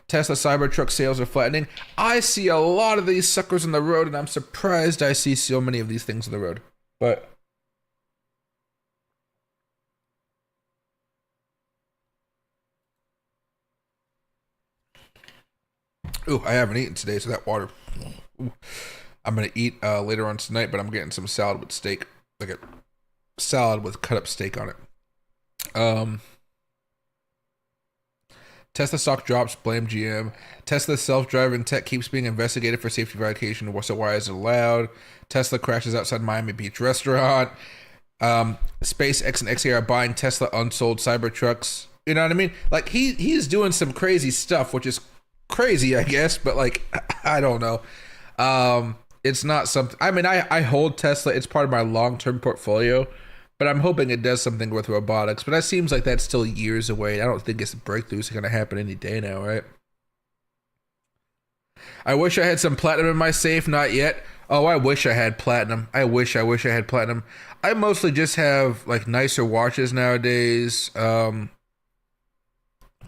Tesla Cybertruck sales are flattening. I see a lot of these suckers on the road, and I'm surprised I see so many of these things on the road. But ooh, I haven't eaten today, so that water. Ooh. I'm gonna eat later on tonight, but I'm getting some salad with steak, like a salad with cut up steak on it. Tesla stock drops, blame GM. Tesla self-driving tech keeps being investigated for safety violation. So why is it allowed? Tesla crashes outside Miami Beach restaurant. SpaceX and XA are buying Tesla unsold Cybertrucks. You know what I mean? Like he's doing some crazy stuff, which is crazy, I guess. But like, I don't know. It's not something. I mean, I hold Tesla. It's part of my long-term portfolio. But I'm hoping it does something with robotics. But that seems like that's still years away. I don't think its breakthroughs are going to happen any day now, right? I wish I had some platinum in my safe. Not yet. Oh, I wish I had platinum. I wish I had platinum. I mostly just have like nicer watches nowadays. What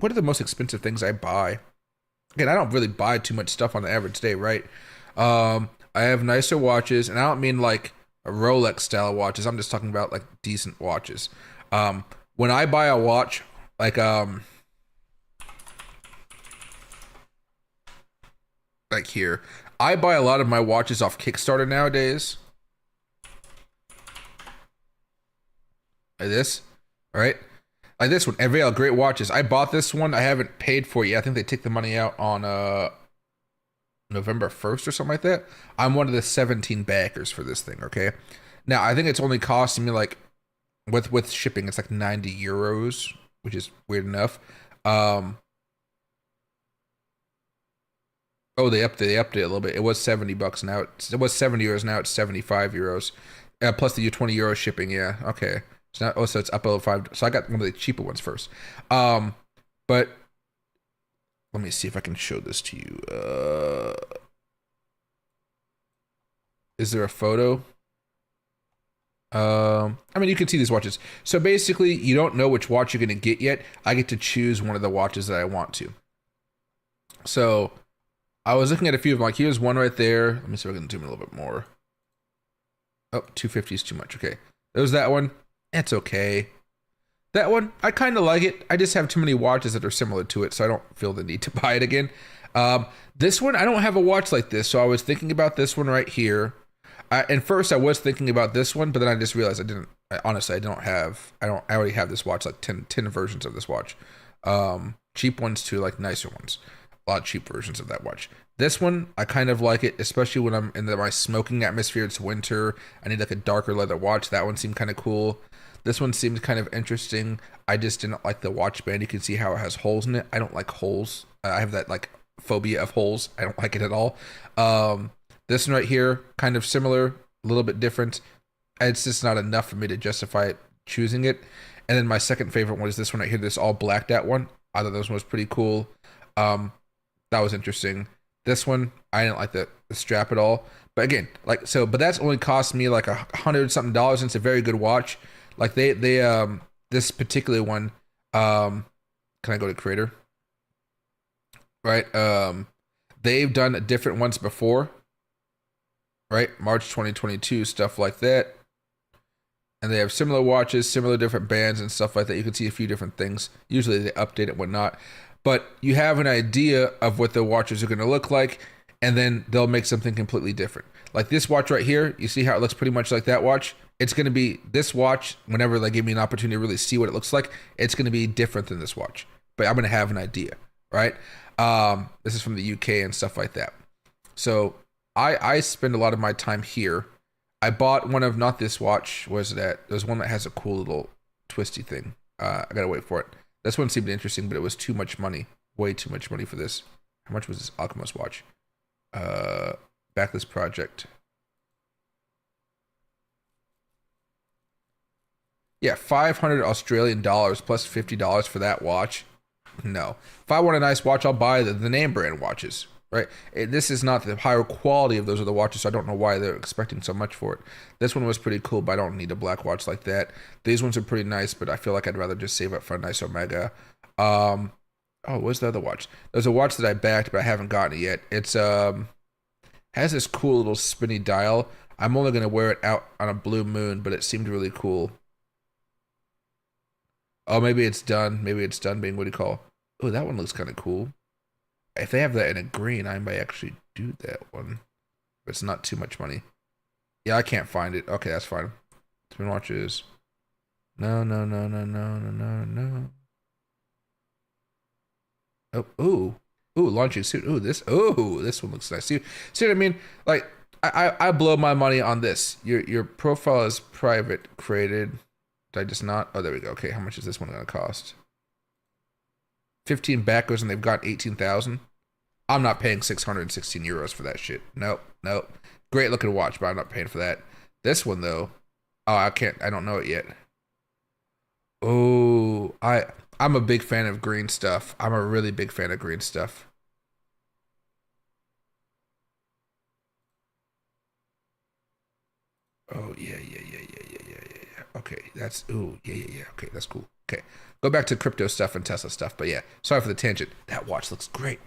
are the most expensive things I buy? Again, I don't really buy too much stuff on the average day, right? I have nicer watches, and I don't mean like a Rolex style watches. I'm just talking about like decent watches. When I buy a watch, like here, I buy a lot of my watches off Kickstarter nowadays. Like this, right? Like this one, Avail, great watches. I bought this one. I haven't paid for it yet. I think they take the money out on November 1st or something like that. I'm one of the 17 backers for this thing, okay? Now, I think it's only costing me like, with shipping, it's like 90 euros, which is weird enough. Oh, they upped it a little bit. It was 70 bucks now. It was 70 euros, now it's 75 euros. Plus the 20 euro shipping, yeah, okay. So it's up a little 5. So I got one of the cheaper ones first. But Let me see if I can show this to you. Is there a photo? I mean, you can see these watches. So basically, you don't know which watch you're going to get yet. I get to choose one of the watches that I want to. So I was looking at a few of them. Like, here's one right there. Let me see if I can zoom in a little bit more. Oh, 250 is too much. Okay. There's that one. It's okay. That one, I kind of like it. I just have too many watches that are similar to it, so I don't feel the need to buy it again. This one, I don't have a watch like this, so I was thinking about this one right here. And first I was thinking about this one, but then I just realized honestly, I already have this watch, like 10 versions of this watch. Cheap ones too, like nicer ones. A lot of cheap versions of that watch. This one, I kind of like it, especially when I'm in my smoking atmosphere. It's winter. I need like a darker leather watch. That one seemed kind of cool. This one seemed kind of interesting. I just didn't like the watch band. You can see how it has holes in it. I don't like holes. I have that like phobia of holes. I don't like it at all. This one right here, kind of similar, a little bit different. It's just not enough for me to justify choosing it. And then my second favorite one is this one right here, this all blacked out one. I thought this one was pretty cool. That was interesting. This one, I didn't like the strap at all. But again, but that's only cost me like $100 something, and it's a very good watch. Like they this particular one, can I go to creator? Right. They've done different ones before. Right, March 2022, stuff like that. And they have similar watches, similar different bands and stuff like that. You can see a few different things. Usually they update it, whatnot. But you have an idea of what the watches are going to look like, and then they'll make something completely different. Like this watch right here, you see how it looks pretty much like that watch? It's going to be this watch, whenever they give me an opportunity to really see what it looks like, it's going to be different than this watch. But I'm going to have an idea, right? This is from the UK and stuff like that. So I spend a lot of my time here. I bought one of, not this watch, where's it at? There's one that has a cool little twisty thing. I gotta wait for it. This one seemed interesting, but it was too much money. Way too much money for this. How much was this Alchemist watch? Backlist project. Yeah, 500 Australian dollars plus $50 for that watch. No. If I want a nice watch, I'll buy the name brand watches. Right, this is not the higher quality of those other watches, so I don't know why they're expecting so much for it. This one was pretty cool, but I don't need a black watch like that. These ones are pretty nice, but I feel like I'd rather just save up for a nice Omega. Oh, what's the other watch? There's a watch that I backed, but I haven't gotten it yet. It's has this cool little spinny dial. I'm only gonna wear it out on a blue moon, but it seemed really cool. Oh, maybe it's done. Maybe it's done being, what do you call? Oh, that one looks kind of cool. If they have that in a green, I might actually do that one. But it's not too much money. Yeah, I can't find it. Okay, that's fine. Twin watches. No. Oh, ooh, launching suit. This one looks nice. See what I mean? Like, I blow my money on this. Your profile is private created. Did I just not? Oh, there we go. Okay, how much is this one gonna cost? 15 backers and they've got 18,000. I'm not paying 616 euros for that shit. Nope. Great looking watch, but I'm not paying for that. This one though, oh, I don't know it yet. Oh, I'm a big fan of green stuff. I'm a really big fan of green stuff. Oh yeah. Okay, that's yeah. Okay, that's cool. Okay, go back to crypto stuff and Tesla stuff. But yeah, sorry for the tangent. That watch looks great.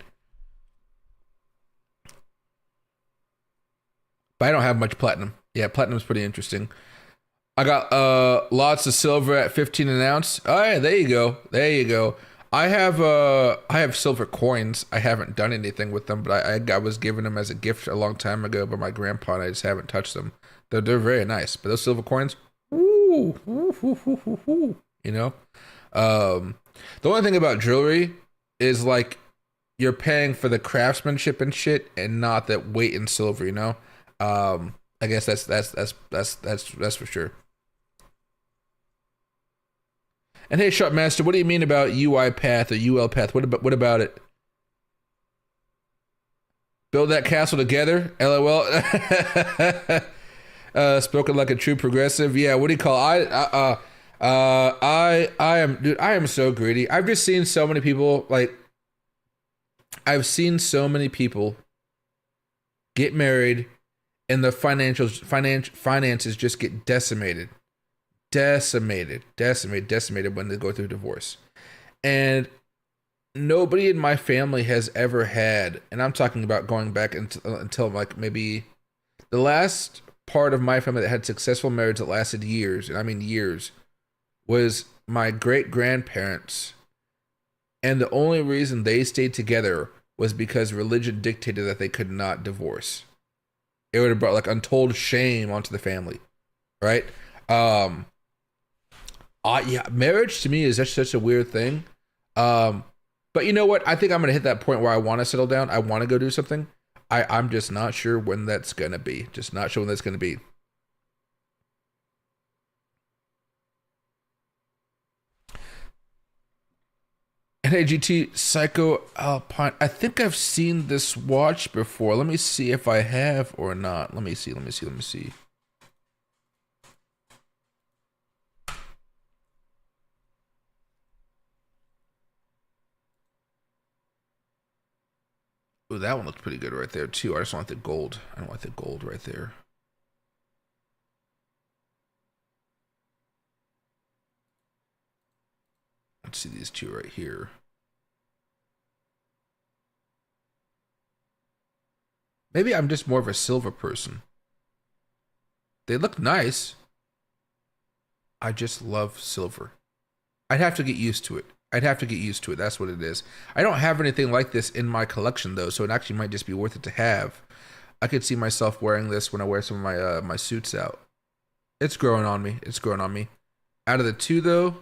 But I don't have much platinum. Yeah, platinum's pretty interesting. I got lots of silver at 15 an ounce. Oh yeah, there you go. I have silver coins. I haven't done anything with them, but I was given them as a gift a long time ago by my grandpa, and I just haven't touched them. They're very nice. But those silver coins, ooh, you know. The only thing about jewelry is like you're paying for the craftsmanship and shit, and not that weight in silver. You know. I guess that's for sure. And hey, Shopmaster, what do you mean about UI path or UL path? What about it? Build that castle together? LOL. Spoken like a true progressive. Yeah, what do you call I am, dude, I am so greedy. I've just seen so many people like I've seen so many people get married and the finances just get decimated when they go through divorce. And nobody in my family has ever had, and I'm talking about going back until like maybe the last part of my family that had successful marriage that lasted years, and I mean years, was my great grandparents. And the only reason they stayed together was because religion dictated that they could not divorce. It would have brought like untold shame onto the family, right? Yeah, marriage to me is just such a weird thing. But you know what? I think I'm gonna hit that point where I want to settle down. I want to go do something. I'm just not sure when that's gonna be. Just not sure when that's gonna be. NAGT Psycho Alpine. I think I've seen this watch before. Let me see if I have or not. Let me see. Ooh, that one looks pretty good right there too. I just want the gold. I don't want the gold right there. Let's see these two right here. Maybe I'm just more of a silver person. They look nice. I just love silver. I'd have to get used to it. That's what it is. I don't have anything like this in my collection though, so it actually might just be worth it to have. I could see myself wearing this when I wear some of my my suits out. It's growing on me. Out of the two though,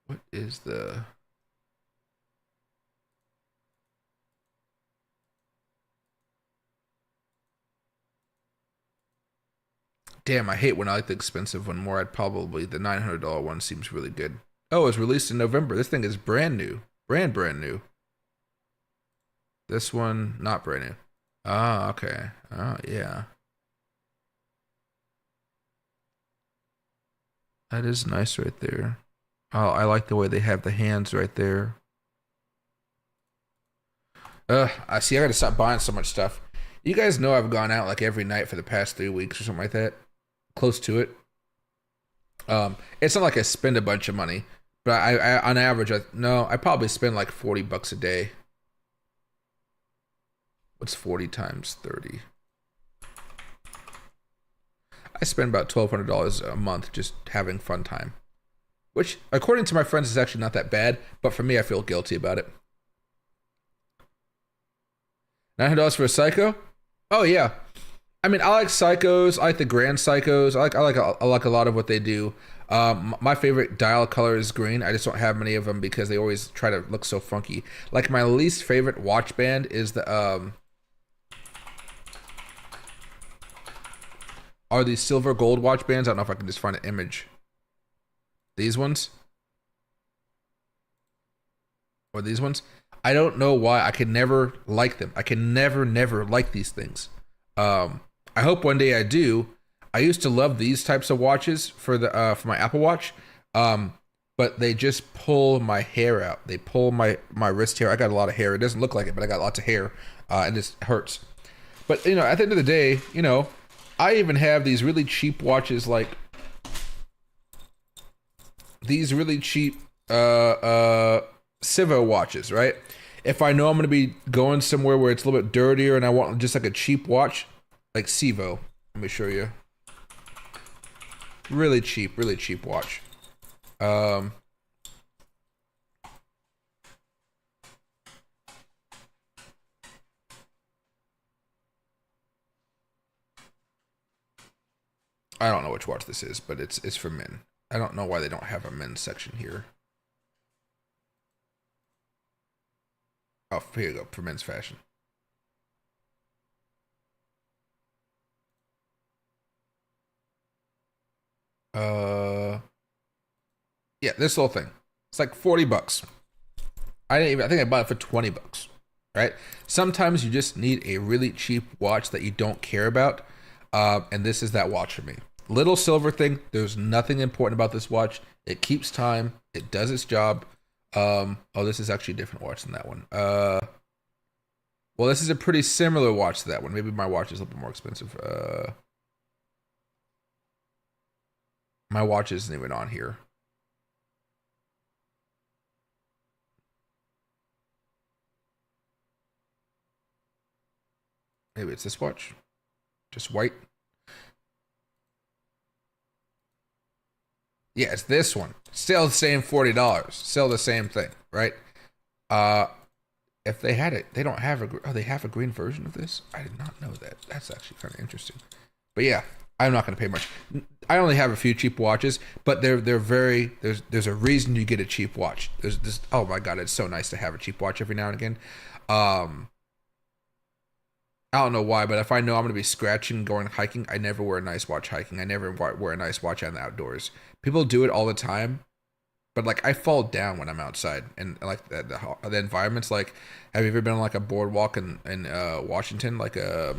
what is the... Damn, I hate when I like the expensive one more. I'd probably, the $900 one seems really good. Oh, it was released in November. This thing is brand new. Brand new. This one, not brand new. Ah, okay. Oh, yeah. That is nice right there. Oh, I like the way they have the hands right there. I see. I gotta stop buying so much stuff. You guys know I've gone out like every night for the past 3 weeks or something like that. Close to it. It's not like I spend a bunch of money, but I on average, I probably spend like $40 a day. What's 40 times 30? I spend about $1,200 a month just having fun time, which, according to my friends, is actually not that bad. But for me, I feel guilty about it. $900 for a Psycho? Oh yeah. I mean, I like Psychos. I like the Grand Psychos. I like a lot of what they do. My favorite dial color is green. I just don't have many of them because they always try to look so funky. Like my least favorite watch band is the are these silver gold watch bands. I don't know if I can just find an image. These ones or these ones. I don't know why I can never like them. I can never like these things. I hope one day I do. I used to love these types of watches for my Apple Watch, but they just pull my hair out. They pull my wrist hair. I got a lot of hair. It doesn't look like it, but I got lots of hair, and it just hurts. But you know, at the end of the day, you know, I even have these really cheap watches, like these really cheap Civo watches, right? If I know I'm gonna be going somewhere where it's a little bit dirtier and I want just like a cheap watch, like Civo. Let me show you. Really cheap watch. I don't know which watch this is, but it's for men. I don't know why they don't have a men's section here. Oh, here you go, for men's fashion. Yeah, this little thing. It's like $40. I think I bought it for $20. right? Sometimes you just need a really cheap watch that you don't care about, and this is that watch for me. Little silver thing. There's nothing important about this watch. It keeps time. It does its job. Oh, this is actually a different watch than that one. Well, this is a pretty similar watch to that one. Maybe my watch is a little bit more expensive. My watch isn't even on here. Maybe it's this watch. Just white. Yeah, it's this one. Still the same $40. Still the same thing, right? If they had it, they don't have they have a green version of this? I did not know that. That's actually kind of interesting. But yeah, I'm not going to pay much. I only have a few cheap watches, but they're very there's a reason you get a cheap watch. There's this, oh my god, it's so nice to have a cheap watch every now and again. I don't know why, but if I know I'm going to be scratching going hiking, I never wear a nice watch hiking. I never wear a nice watch on the outdoors. People do it all the time, but like I fall down when I'm outside, and like the environment's like. Have you ever been on like a boardwalk in Washington, like a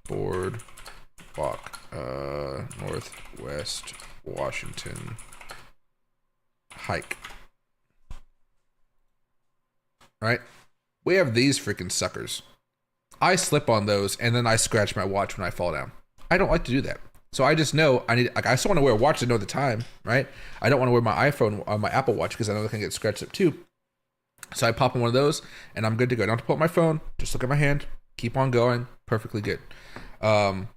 boardwalk, Northwest Washington hike? Right? We have these freaking suckers. I slip on those and then I scratch my watch when I fall down. I don't like to do that. So I just know I need, like, I still want to wear a watch to know the time, right? I don't want to wear my iPhone or my Apple Watch because I know it can get scratched up too. So I pop in one of those and I'm good to go. I don't have to pull up my phone, just look at my hand, keep on going, perfectly good. Now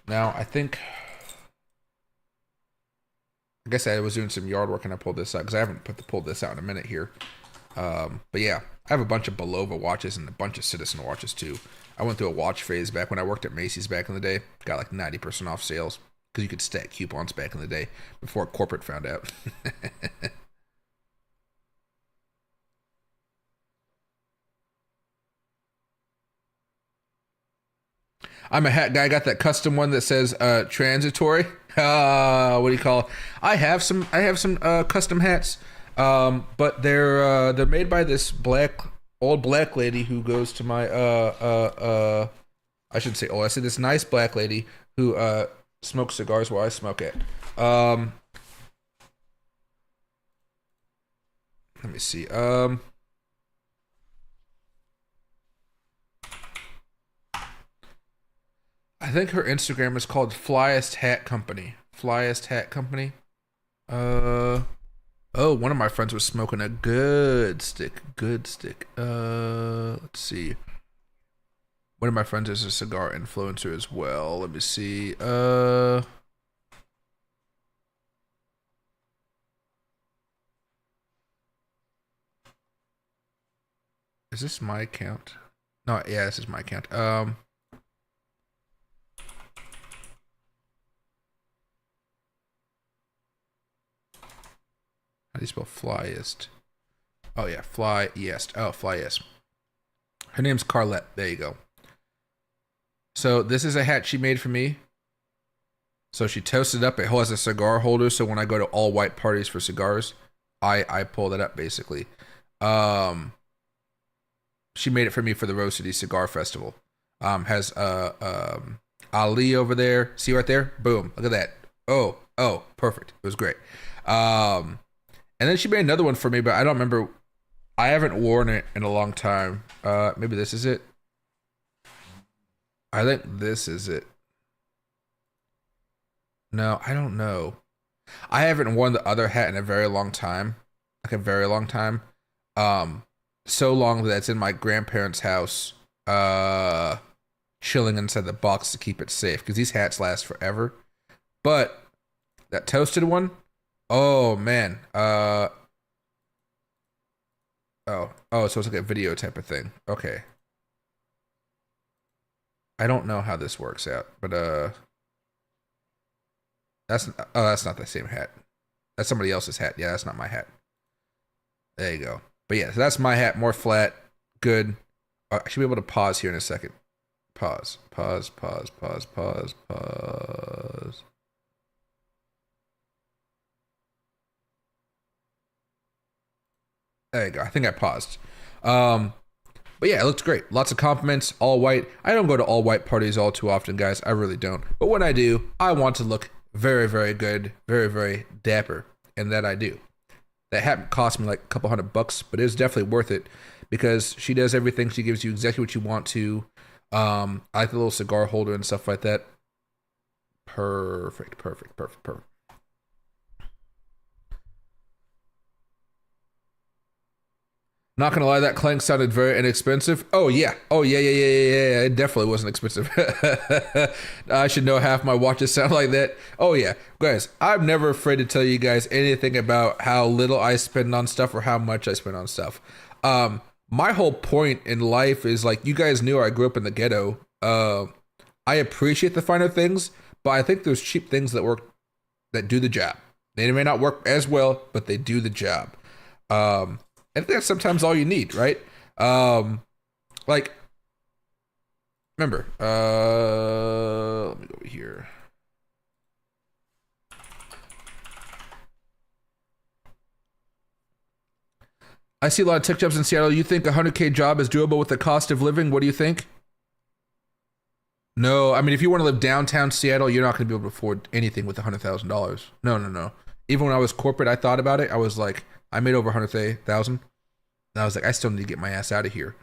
I guess I was doing some yard work and I pulled this out because I haven't pulled this out in a minute here. But yeah, I have a bunch of Belova watches and a bunch of Citizen watches too. I went through a watch phase back when I worked at Macy's back in the day. Got like 90% off sales because you could stack coupons back in the day before corporate found out. I'm a hat guy. I got that custom one that says transitory. What do you call it? I have some custom hats. But they're made by this old black lady who goes to my I should say I say this nice black lady who smokes cigars where I smoke at. Let me see. I think her Instagram is called Flyest Hat Company. Flyest Hat Company. Oh, one of my friends was smoking a good stick. Good stick. Let's see. One of my friends is a cigar influencer as well. Let me see. Is this my account? No, yeah, this is my account. How do you spell flyest? Oh yeah, flyest. Oh, flyest. Her name's Carlette. There you go. So this is a hat she made for me. So she toasted up. It has a cigar holder. So when I go to all white parties for cigars, I pull that up basically. She made it for me for the Rose City Cigar Festival. Has Ali over there. See right there? Boom. Look at that. Oh, perfect. It was great. And then she made another one for me, but I don't remember. I haven't worn it in a long time. Maybe this is it. I think this is it. No, I don't know. I haven't worn the other hat in a very long time. Like a very long time. So long that it's in my grandparents' house, chilling inside the box to keep it safe. Because these hats last forever. But that toasted one, oh man. So it's like a video type of thing. Okay. I don't know how this works out, but that's not the same hat. That's somebody else's hat. Yeah, that's not my hat. There you go. But yeah, so that's my hat, more flat, good. I should be able to pause here in a second. Pause. There you go. I think I paused. But yeah, it looks great. Lots of compliments, all white. I don't go to all white parties all too often, guys. I really don't. But when I do, I want to look very, very good, very, very dapper. And that I do. That hat cost me like a couple $100, but it was definitely worth it because she does everything. She gives you exactly what you want to. I like the little cigar holder and stuff like that. Perfect, perfect, perfect, perfect. Not gonna lie, that clank sounded very inexpensive. Oh yeah, yeah. It definitely wasn't expensive. I should know half my watches sound like that. Oh yeah, guys, I'm never afraid to tell you guys anything about how little I spend on stuff or how much I spend on stuff. My whole point in life is like you guys knew I grew up in the ghetto. I appreciate the finer things, but I think there's cheap things that work that do the job. They may not work as well, but they do the job. I think that's sometimes all you need, right? Like, remember, let me go over here. I see a lot of tech jobs in Seattle. You think a 100K job is doable with the cost of living? What do you think? No, I mean, if you want to live downtown Seattle, you're not going to be able to afford anything with $100,000. No. Even when I was corporate, I thought about it. I was like, I made over 100,000. And I was like, I still need to get my ass out of here.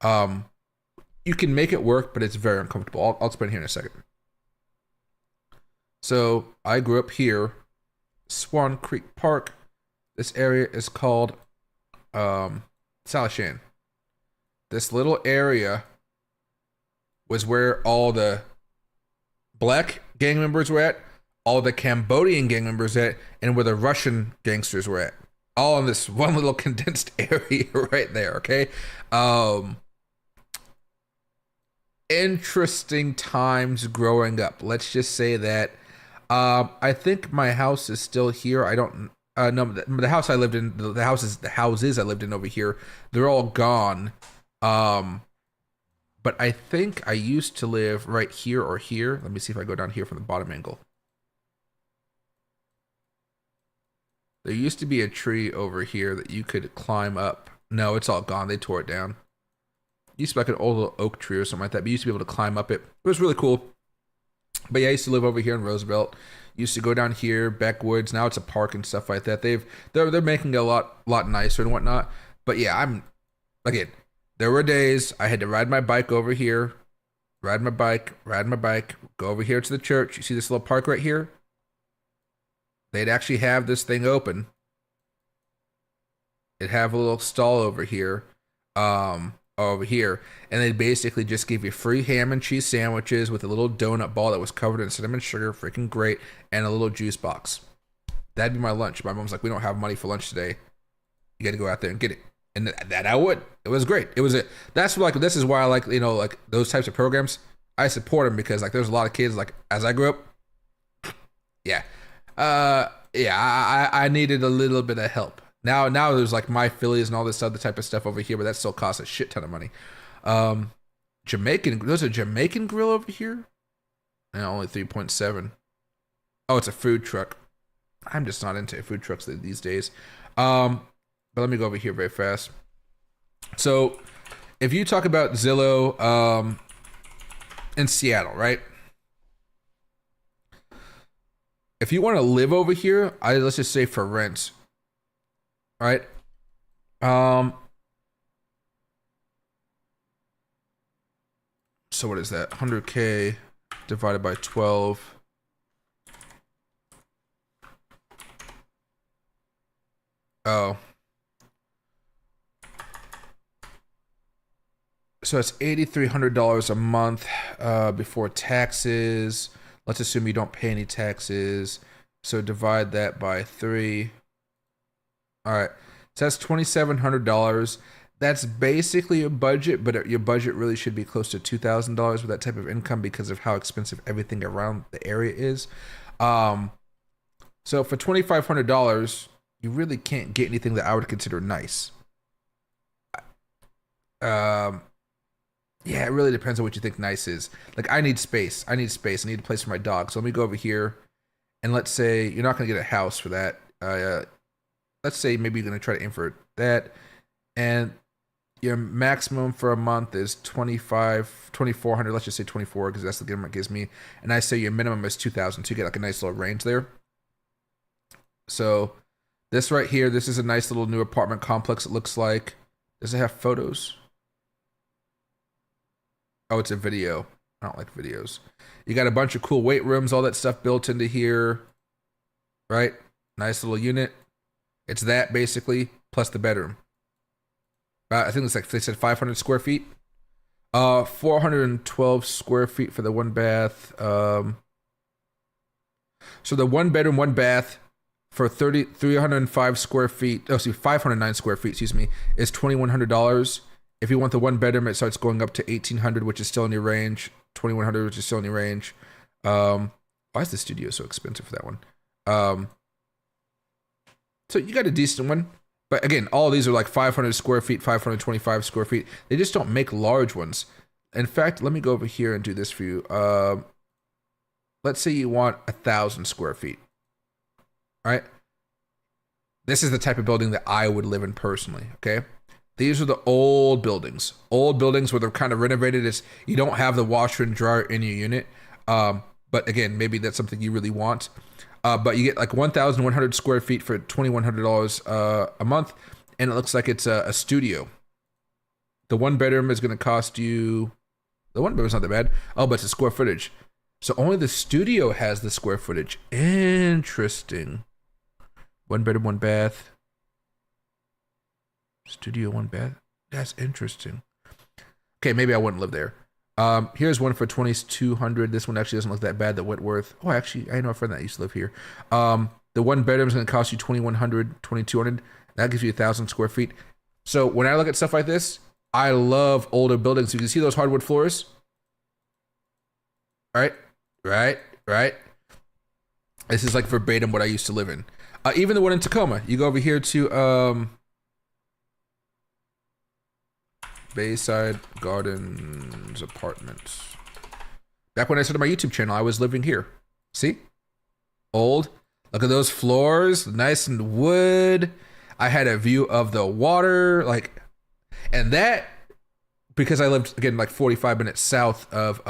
You can make it work, but it's very uncomfortable. I'll explain here in a second. So I grew up here, Swan Creek Park. This area is called Salishan. This little area was where all the black gang members were at, all the Cambodian gang members at, and where the Russian gangsters were at. All in this one little condensed area right there, okay? Interesting times growing up. Let's just say that. I think my house is still here. I don't no, the house I lived in, the houses I lived in over here, they're all gone. But I think I used to live right here or here. Let me see if I go down here from the bottom angle. There used to be a tree over here that you could climb up. No, it's all gone. They tore it down. It used to be like an old little oak tree or something like that, but you used to be able to climb up it. It was really cool. But yeah, I used to live over here in Roosevelt. Used to go down here, backwoods. Now it's a park and stuff like that. They're making it a lot nicer and whatnot. But yeah, again, there were days I had to ride my bike over here, ride my bike, go over here to the church. You see this little park right here? They'd actually have this thing open. It'd have a little stall over here, and they'd basically just give you free ham and cheese sandwiches with a little donut ball that was covered in cinnamon sugar, freaking great, and a little juice box. That'd be my lunch. My mom's like, we don't have money for lunch today. You got to go out there and get it. And that I would. It was great. This is why I like, like those types of programs. I support them because like there's a lot of kids like as I grew up. Yeah. I needed a little bit of help. Now there's like my Phillies and all this other type of stuff over here, but that still costs a shit ton of money. There's a Jamaican grill over here. No, only 3.7. Oh, it's a food truck. I'm just not into food trucks these days. But let me go over here very fast. So if you talk about Zillow in Seattle, right? If you want to live over here, let's just say for rent, right? So what is that? 100K divided by 12. Oh. So it's $8,300 a month before taxes. Let's assume you don't pay any taxes. So divide that by 3. All right. So that's $2,700. That's basically a budget, but your budget really should be close to $2,000 with that type of income because of how expensive everything around the area is. So for $2,500, you really can't get anything that I would consider nice. Yeah, it really depends on what you think nice is. Like, I need space. I need a place for my dog. So let me go over here, and let's say you're not going to get a house for that. Let's say maybe you're going to try to aim for that. And Your maximum for a month is 2,400. Let's just say 24 because that's the government gives me. And I say your minimum is 2,000. So you get like a nice little range there. So this right here, this is a nice little new apartment complex. It looks like. Does it have photos? Oh, it's a video. I don't like videos. You got a bunch of cool weight rooms, all that stuff built into here. Right? Nice little unit. It's that basically, plus the bedroom. I think it's like they said 500 square feet. 412 square feet for the one bath. So the one bedroom, one bath for 305 square feet. Oh, see, 509 square feet. Excuse me, is $2,100. If you want the one bedroom, it starts going up to 1,800, which is still in your range. 2,100, which is still in your range. Why is the studio so expensive for that one? So you got a decent one. But again, all of these are like 500 square feet, 525 square feet. They just don't make large ones. In fact, let me go over here and do this for you. Let's say you want 1,000 square feet. All right. This is the type of building that I would live in personally. Okay. These are the old buildings. Old buildings where they're kind of renovated. It's, you don't have the washer and dryer in your unit. But again, maybe that's something you really want. But you get like 1,100 square feet for $2,100 a month, and it looks like it's a studio. The one bedroom is going to cost you. The one bedroom's not that bad. Oh, but it's a square footage. So only the studio has the square footage. Interesting. One bedroom, one bath. Studio, one bath. That's interesting. Okay, maybe I wouldn't live there. Here's one for 2,200. This one actually doesn't look that bad. The Whitworth. Oh, actually, I know a friend that used to live here. The one bedroom is going to cost you 2,100, 2,200. That gives you 1,000 square feet. So when I look at stuff like this, I love older buildings. You can see those hardwood floors. Right. This is like verbatim what I used to live in. Even the one in Tacoma. You go over here to Bayside Gardens Apartments. Back when I started my YouTube channel, I was living here. See? Old. Look at those floors. Nice and wood. I had a view of the water. Like, and that, because I lived, again, like 45 minutes south of,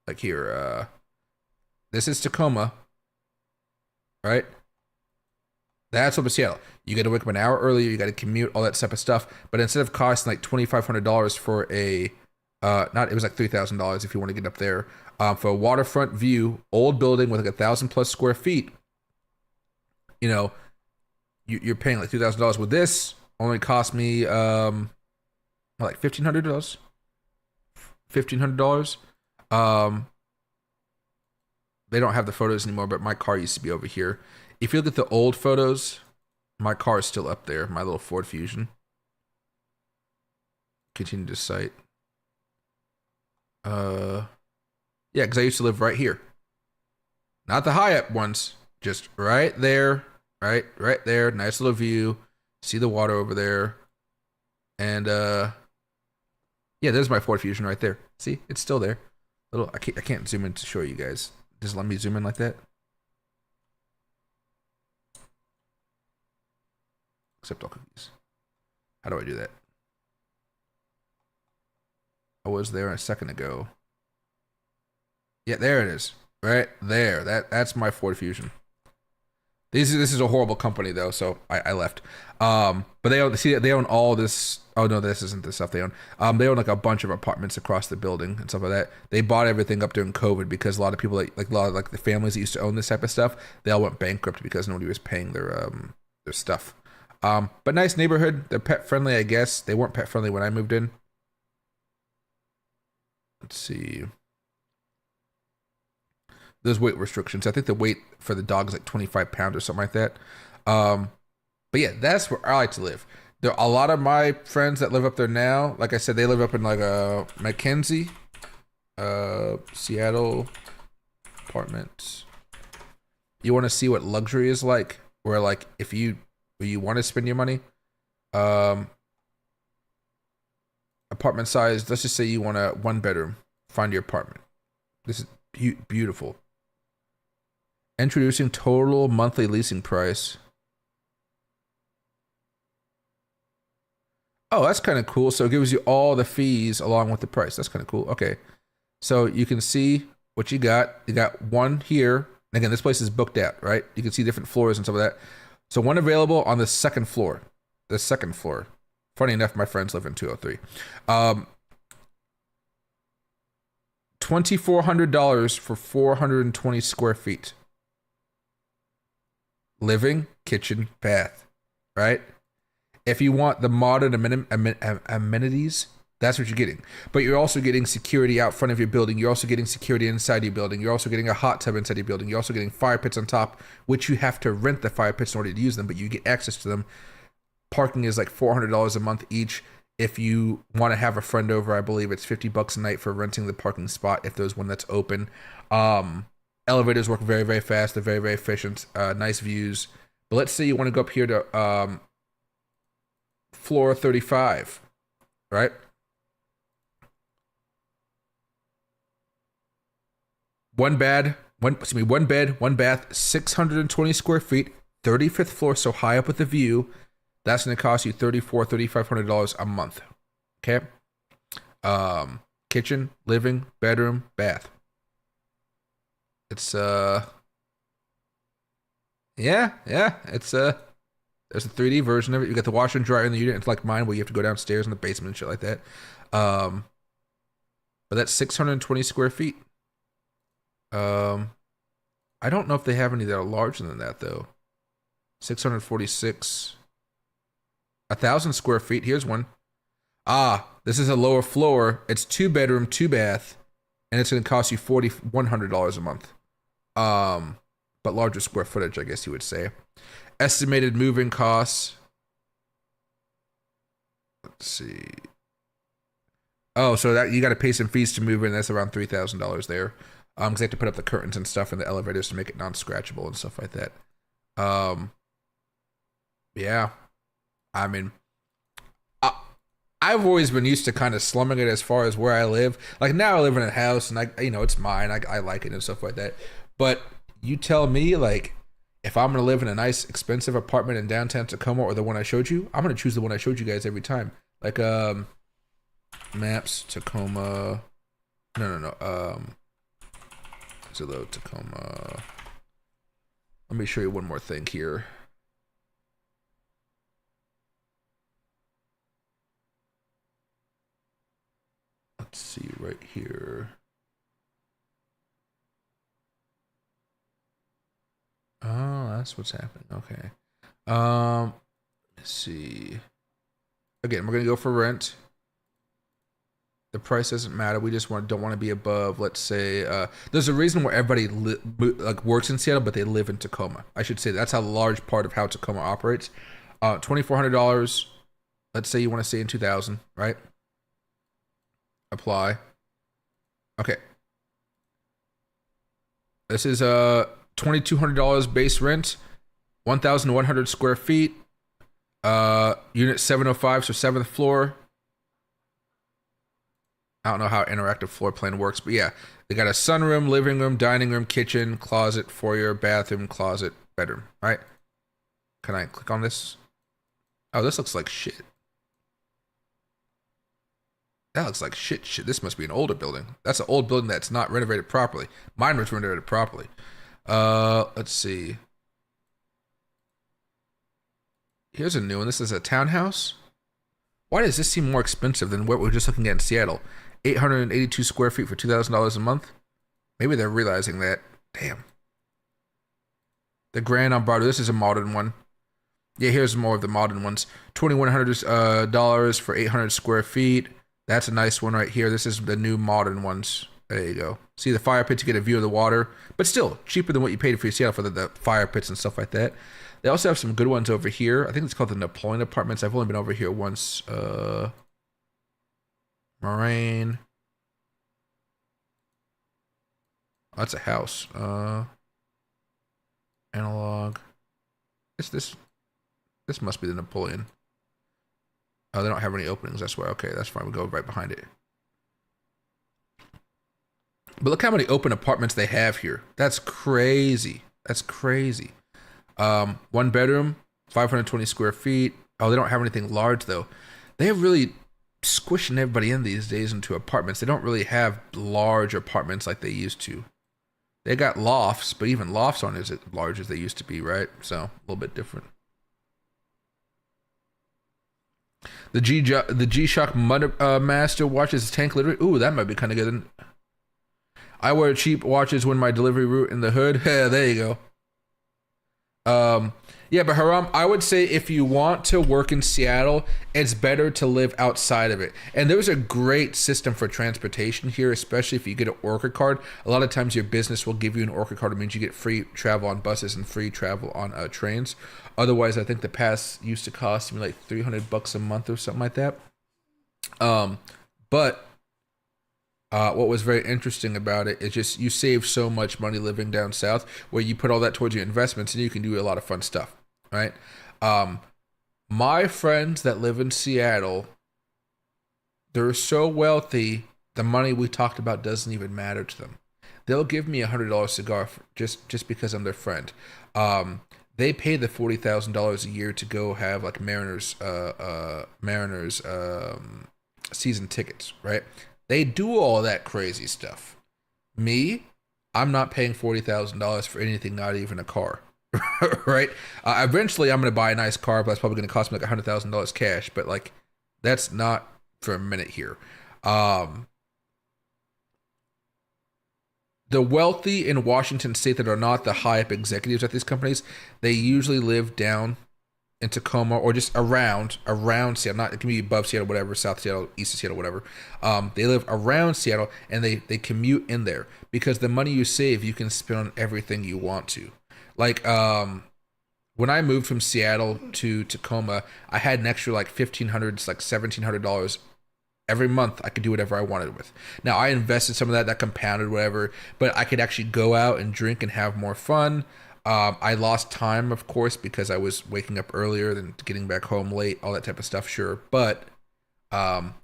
like here, this is Tacoma. Right? That's over Seattle. You got to wake up an hour earlier. You got to commute, all that type of stuff. But instead of costing like $2,500 for a, it was like $3,000 if you want to get up there, for a waterfront view, old building with like 1,000+ square feet. You know, you're paying like $2,000. With this, only cost me like $1,500. $1,500. They don't have the photos anymore, but my car used to be over here. If you look at the old photos, my car is still up there. My little Ford Fusion. Continue to cite. Yeah, because I used to live right here. Not the high up ones. Just right there. Right there. Nice little view. See the water over there. And yeah, there's my Ford Fusion right there. See, it's still there. I can't zoom in to show you guys. Just let me zoom in like that. Accept all cookies. How do I do that? I was there a second ago. Yeah, there it is. Right there. That's my Ford Fusion. This is a horrible company though, so I left. But they own all this. Oh no, this isn't the stuff they own. They own like a bunch of apartments across the building and stuff like that. They bought everything up during COVID because a lot of people like a lot of like the families that used to own this type of stuff, they all went bankrupt because nobody was paying their stuff. But nice neighborhood. They're pet friendly, I guess. They weren't pet friendly when I moved in. Let's see. There's weight restrictions. I think the weight for the dog is like 25 pounds or something like that. But yeah, that's where I like to live. There are a lot of my friends that live up there now. Like I said, they live up in like a Mackenzie, Seattle apartments. You want to see what luxury is like? Where like if you want to spend your money, apartment size. Let's just say you want a 1 bedroom. Find your apartment. This is beautiful. Introducing total monthly leasing price. Oh, that's kind of cool. So it gives you all the fees along with the price. That's kind of cool. Okay. So you can see what you got. You got one here. And again, this place is booked out, right? You can see different floors and stuff like that. So one available on the second floor. The second floor. Funny enough, my friends live in 203. $2,400 for 420 square feet. Living, kitchen, bath, right? If you want the modern amenities, that's what you're getting. But you're also getting security out front of your building. You're also getting security inside your building. You're also getting a hot tub inside your building. You're also getting fire pits on top, which you have to rent the fire pits in order to use them, but you get access to them. Parking is like $400 a month each. If you want to have a friend over, I believe it's $50 a night for renting the parking spot if there's one that's open. Elevators work very, very fast. They're very, very efficient. Nice views. But let's say you want to go up here to floor 35, right? One bed, one bath, 620 square feet, 35th floor, so high up with the view. That's going to cost you $3,500 a month. Okay. Kitchen, living, bedroom, bath. It's yeah. It's there's a 3D version of it. You got the washer and dryer in the unit. It's like mine where you have to go downstairs in the basement and shit like that. But that's 620 square feet. I don't know if they have any that are larger than that though. 646. 1,000 square feet. Here's one. This is a lower floor. It's 2 bedroom, 2 bath, and it's going to cost you $4,100 a month. But larger square footage, I guess you would say. Estimated moving costs. Let's see. Oh, so that you got to pay some fees to move in. That's around $3,000 there. Because they have to put up the curtains and stuff in the elevators to make it non-scratchable and stuff like that. Yeah. I mean, I've always been used to kind of slumming it as far as where I live. Like now I live in a house and it's mine. I like it and stuff like that. But you tell me, like, if I'm going to live in a nice, expensive apartment in downtown Tacoma or the one I showed you, I'm going to choose the one I showed you guys every time. Like, maps, Tacoma. No. Zillow, Tacoma. Let me show you one more thing here. Let's see right here. Oh, that's what's happening. Okay. Let's see. Again, we're gonna go for rent. The price doesn't matter. We just don't want to be above. Let's say there's a reason where everybody works in Seattle, but they live in Tacoma. I should say that's a large part of how Tacoma operates. $2,400. Let's say you want to stay in 2,000, right? Apply. Okay. This is $2,200 base rent, 1,100 square feet. Unit 705, so 7th floor. I don't know how interactive floor plan works, but yeah, they got a sunroom, living room, dining room, kitchen, closet, foyer, bathroom, closet, bedroom. Right? Can I click on this? Oh, this looks like shit. That looks like shit. This must be an older building. That's an old building that's not renovated properly. Mine was renovated properly. Let's see. Here's a new one. This is a townhouse. Why does this seem more expensive than what we were just looking at in Seattle? 882 square feet for $2,000 a month. Maybe they're realizing that. Damn. The Grand on Broadway. This is a modern one. Yeah, here's more of the modern ones. $2,100 for 800 square feet. That's a nice one right here. This is the new modern ones. There you go. See the fire pits, you get a view of the water, but still cheaper than what you paid for your Seattle for the fire pits and stuff like that. They also have some good ones over here. I think it's called the Napoleon Apartments. I've only been over here once. Moraine. Oh, that's a house. Analog. This must be the Napoleon. Oh, they don't have any openings. That's why. Okay, that's fine. We go right behind it. But look how many open apartments they have here. That's crazy. That's crazy. 1 bedroom, 520 square feet. Oh, they don't have anything large though. they're really squishing everybody in these days into apartments. They don't really have large apartments like they used to. They got lofts, but even lofts aren't as large as they used to be, right? So a little bit different. The G-Shock Mud Master watches tank delivery. Ooh, that might be kind of good. I wear cheap watches when my delivery route in the hood. There you go. Yeah, but Haram, I would say if you want to work in Seattle, it's better to live outside of it. And there's a great system for transportation here, especially if you get an Orca card. A lot of times your business will give you an Orca card. It means you get free travel on buses and free travel on trains. Otherwise, I think the pass used to cost me like $300 a month or something like that. But what was very interesting about it is just you save so much money living down south, where you put all that towards your investments and you can do a lot of fun stuff, right? My friends that live in Seattle, they're so wealthy, the money we talked about doesn't even matter to them. They'll give me $100 cigar just because I'm their friend. They pay the $40,000 a year to go have like Mariners season tickets, right? They do all that crazy stuff. Me, I'm not paying $40,000 for anything, not even a car, right? Eventually, I'm going to buy a nice car, but that's probably going to cost me like $100,000 cash. But like, that's not for a minute here. The wealthy in Washington State that are not the high up executives at these companies, they usually live down in Tacoma or just around Seattle. Not, it can be above Seattle, whatever, South Seattle, East of Seattle, whatever. They live around Seattle and they commute in there because the money you save you can spend on everything you want to. Like when I moved from Seattle to Tacoma, I had an extra like $1,500 to like $1,700 every month. I could do whatever I wanted with. Now I invested some of that compounded, whatever, but I could actually go out and drink and have more fun. I lost time, of course, because I was waking up earlier than getting back home late, all that type of stuff, sure. But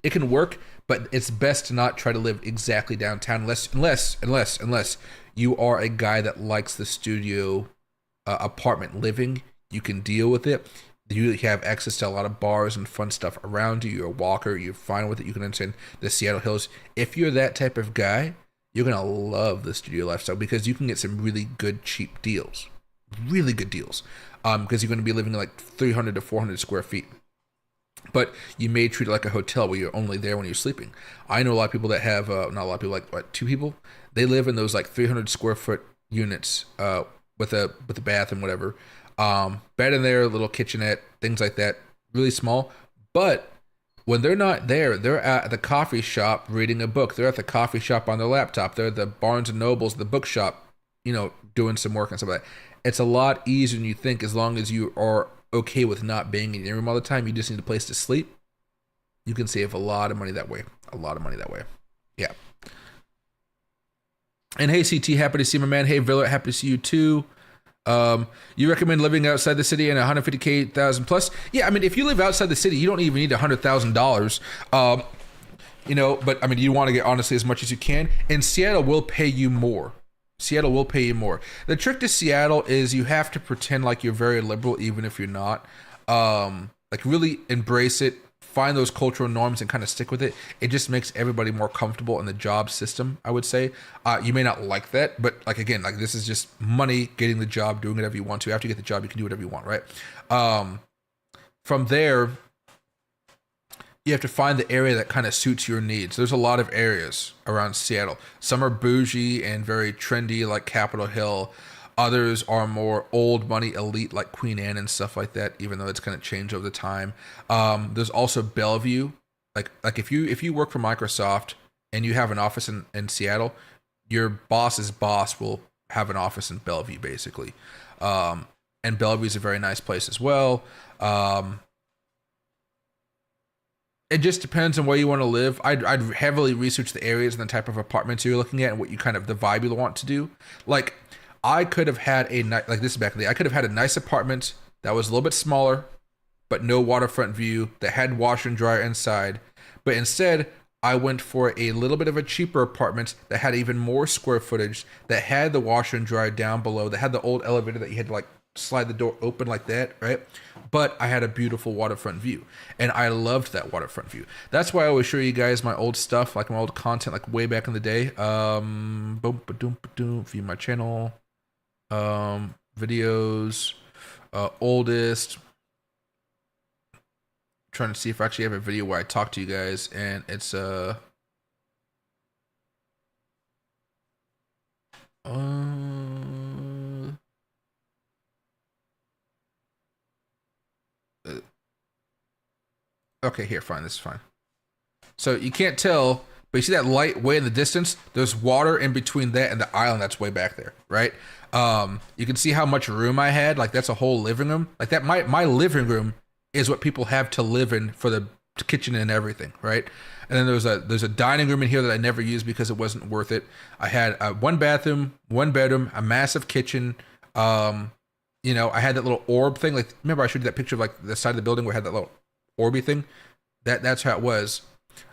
it can work, but it's best to not try to live exactly downtown unless you are a guy that likes the studio apartment living. You can deal with it. You have access to a lot of bars and fun stuff around you. You're a walker. You're fine with it. You can understand the Seattle Hills. If you're that type of guy, you're going to love the studio lifestyle because you can get some really good, cheap deals. Really good deals. Because you're going to be living in like 300 to 400 square feet. But you may treat it like a hotel where you're only there when you're sleeping. I know a lot of people that have, not a lot of people, like what, 2 people? They live in those like 300 square foot units with a bath and whatever. Bed in there, little kitchenette, things like that. Really small. But when they're not there, they're at the coffee shop reading a book. They're at the coffee shop on their laptop. They're at the Barnes and Nobles, the bookshop, doing some work and stuff like that. It's a lot easier than you think as long as you are okay with not being in your room all the time. You just need a place to sleep. You can save a lot of money that way. Yeah. And hey, CT, happy to see my man. Hey, Villa, happy to see you too. You recommend living outside the city and 150K thousand plus? Yeah, I mean, if you live outside the city, you don't even need $100,000. But I mean, you want to get honestly as much as you can. And Seattle will pay you more. The trick to Seattle is you have to pretend like you're very liberal, even if you're not. Like really embrace it. Find those cultural norms and kind of stick with it. It just makes everybody more comfortable in the job system, I would say. You may not like that, but like again, like this is just money, getting the job, doing whatever you want to. After you get the job, you can do whatever you want, right? From there, you have to find the area that kind of suits your needs. There's a lot of areas around Seattle. Some are bougie and very trendy, like Capitol Hill. Others are more old money elite like Queen Anne and stuff like that, even though it's kind of changed over the time. There's also Bellevue. Like if you work for Microsoft and you have an office in Seattle, your boss's boss will have an office in Bellevue, basically. And Bellevue is a very nice place as well. It just depends on where you want to live. I'd heavily research the areas and the type of apartments you're looking at and what you kind of the vibe you want to do. Like I could have had I could have had a nice apartment that was a little bit smaller, but no waterfront view, that had washer and dryer inside. But instead, I went for a little bit of a cheaper apartment that had even more square footage, that had the washer and dryer down below, that had the old elevator that you had to like slide the door open like that, right? But I had a beautiful waterfront view, and I loved that waterfront view. That's why I always show you guys my old stuff, like my old content, like way back in the day. Boom, ba-doom, ba-doom, view my channel, videos, oldest. Trying to see if I actually have a video where I talk to you guys, and it's okay, here, fine, this is fine. So you can't tell, but you see that light way in the distance? There's water in between that and the island that's way back there, right? You can see how much room I had. Like, that's a whole living room. Like, that my living room is what people have to live in for the kitchen and everything, right? And then there's a dining room in here that I never used because it wasn't worth it. I had one bathroom, one bedroom, a massive kitchen. You know, I had that little orb thing. Like, remember I showed you that picture of like the side of the building where I had that little orby thing? That's how it was.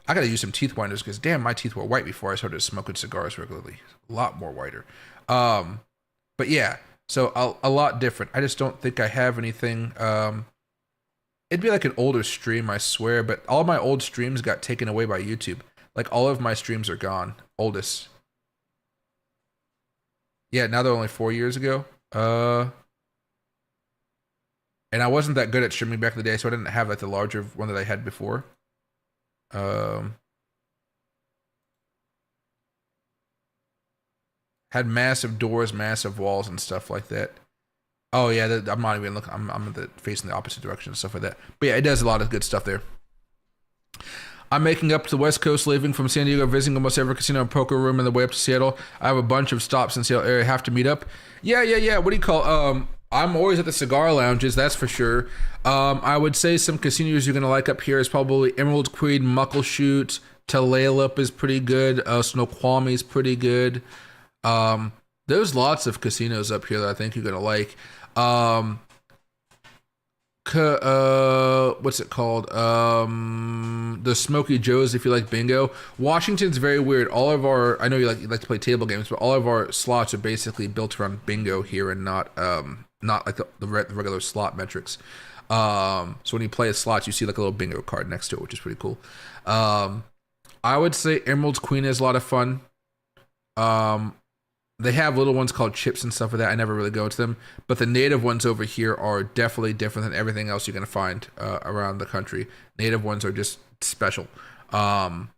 I gotta use some teeth whiteners because damn, my teeth were white before I started smoking cigars regularly. A lot more whiter. But yeah, so a lot different. I just don't think I have anything. It'd be like an older stream, I swear, but all my old streams got taken away by YouTube. Like, all of my streams are gone. Oldest. Yeah, now they're only 4 years ago. And I wasn't that good at streaming back in the day, so I didn't have like the larger one that I had before. Had massive doors, massive walls, and stuff like that. Oh yeah, I'm not even looking. I'm facing the opposite direction and stuff like that. But yeah, it does a lot of good stuff there. I'm making up to the West Coast, leaving from San Diego, visiting almost every casino and poker room on the way up to Seattle. I have a bunch of stops in Seattle area. Have to meet up. Yeah. What do you call? I'm always at the cigar lounges, that's for sure. I would say some casinos you're gonna like up here is probably Emerald Queen, Muckleshoot, Tulalip is pretty good. Snoqualmie is pretty good. There's lots of casinos up here that I think you're gonna like. What's it called? The Smoky Joe's, if you like bingo. Washington's very weird. All of our, I know you like to play table games, but all of our slots are basically built around bingo here and not like the regular slot metrics. So when you play a slot, you see like a little bingo card next to it, which is pretty cool. I would say Emerald Queen is a lot of fun. They have little ones called chips and stuff like that. I never really go to them. But the native ones over here are definitely different than everything else you're going to find around the country. Native ones are just special. But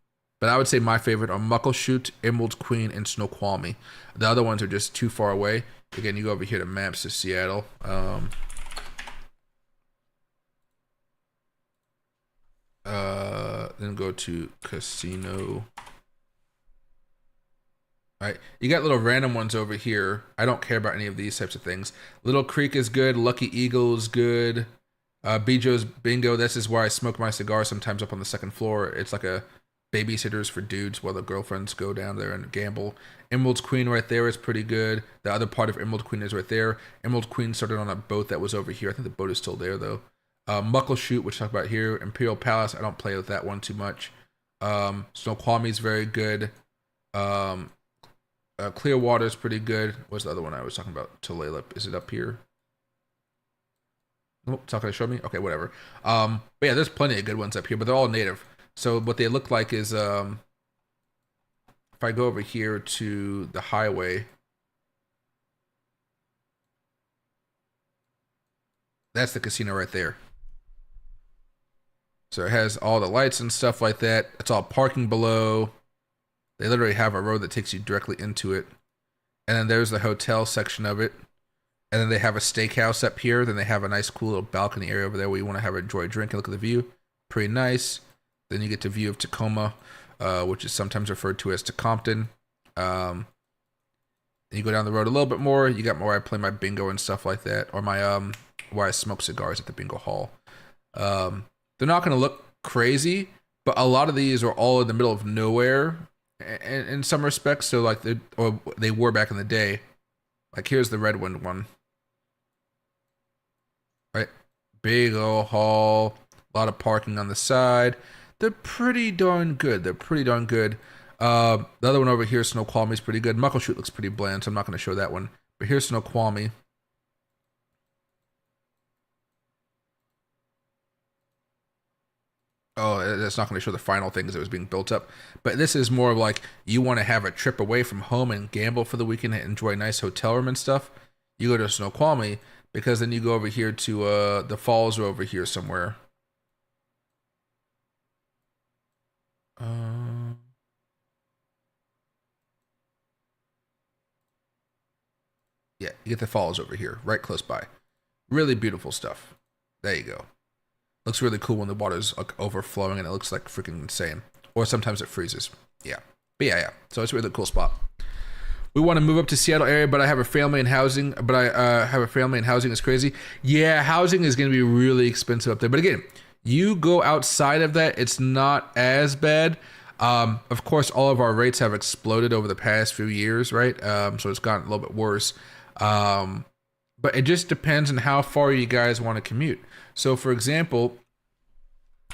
I would say my favorite are Muckleshoot, Emerald Queen, and Snoqualmie. The other ones are just too far away. Again, you go over here to maps to Seattle. Then go to casino. All right, you got little random ones over here. I don't care about any of these types of things. Little Creek is good. Lucky Eagle is good. Bijo's Bingo. This is where I smoke my cigar sometimes up on the second floor. It's like a babysitters for dudes while the girlfriends go down there and gamble. Emerald Queen right there is pretty good. The other part of Emerald Queen is right there. Emerald Queen started on a boat that was over here. I think the boat is still there though. Muckleshoot, which I talk about here. Imperial Palace. I don't play with that one too much. Snoqualmie is very good. Clearwater is pretty good. What's the other one I was talking about? Tulalip. Is it up here? Nope, it's not going to show me. Okay, whatever. But yeah, there's plenty of good ones up here, but they're all native. So what they look like is, if I go over here to the highway, that's the casino right there. So it has all the lights and stuff like that. It's all parking below. They literally have a road that takes you directly into it. And then there's the hotel section of it. And then they have a steakhouse up here. Then they have a nice cool little balcony area over there where you want to enjoy a drink and look at the view. Pretty nice. Then you get to view of Tacoma, which is sometimes referred to as Tecompton. You go down the road a little bit more. You got more where I play my bingo and stuff like that. Or my where I smoke cigars at the bingo hall. They're not going to look crazy, but a lot of these are all in the middle of nowhere. In some respects, so like they were back in the day. Like here's the Redwood one, right? Big old hall, a lot of parking on the side. They're pretty darn good. The other one over here, Snoqualmie, is pretty good. Muckleshoot looks pretty bland, so I'm not going to show that one. But here's Snoqualmie. Oh, that's not going to show the final things that was being built up. But this is more of like you want to have a trip away from home and gamble for the weekend and enjoy a nice hotel room and stuff. You go to Snoqualmie because then you go over here to the falls are over here somewhere. Yeah, you get the falls over here, right close by. Really beautiful stuff. There you go. Looks really cool when the water's like overflowing and it looks like freaking insane. Or sometimes it freezes. Yeah. But yeah. So it's a really cool spot. We want to move up to Seattle area, but I have a family in housing. But I have a family in housing is crazy. Yeah, housing is going to be really expensive up there. But again, you go outside of that, it's not as bad. Of course, all of our rates have exploded over the past few years, right? So it's gotten a little bit worse. But it just depends on how far you guys want to commute. So for example,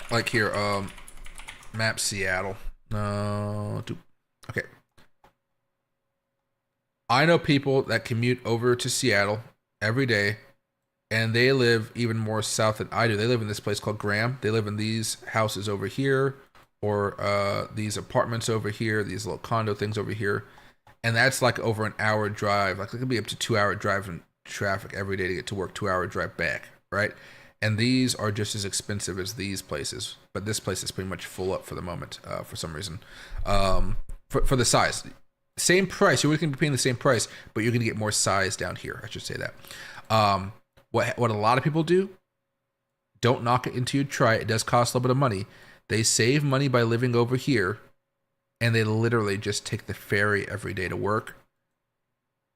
like here, map Seattle. Okay. I know people that commute over to Seattle every day, and they live even more south than I do. They live in this place called Graham. They live in these houses over here, or these apartments over here, these little condo things over here. And that's like over an hour drive. Like it could be up to 2-hour drive in traffic every day to get to work, 2-hour drive back, right? And these are just as expensive as these places. But this place is pretty much full up for the moment, for some reason. For the size. Same price. You're going to be paying the same price, but you're going to get more size down here. I should say that. What a lot of people do, don't knock it until you try it. It does cost a little bit of money. They save money by living over here, and they literally just take the ferry every day to work.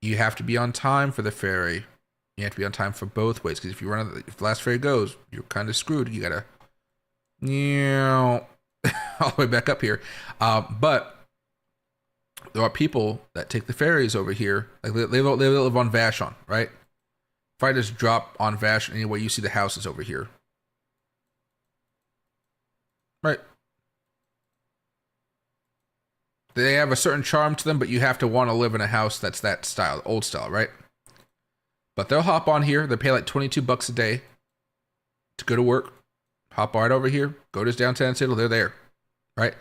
You have to be on time for the ferry. You have to be on time for both ways, because if the last ferry goes, you're kind of screwed. You gotta, all the way back up here. But there are people that take the ferries over here. Like they live on Vashon, right? If I just drop on Vashon anyway, you see the houses over here, right? They have a certain charm to them, but you have to want to live in a house that's that style, old style, right? But they'll hop on here. They pay like $22 a day to go to work. Hop right over here. Go to downtown Seattle. They're there, right?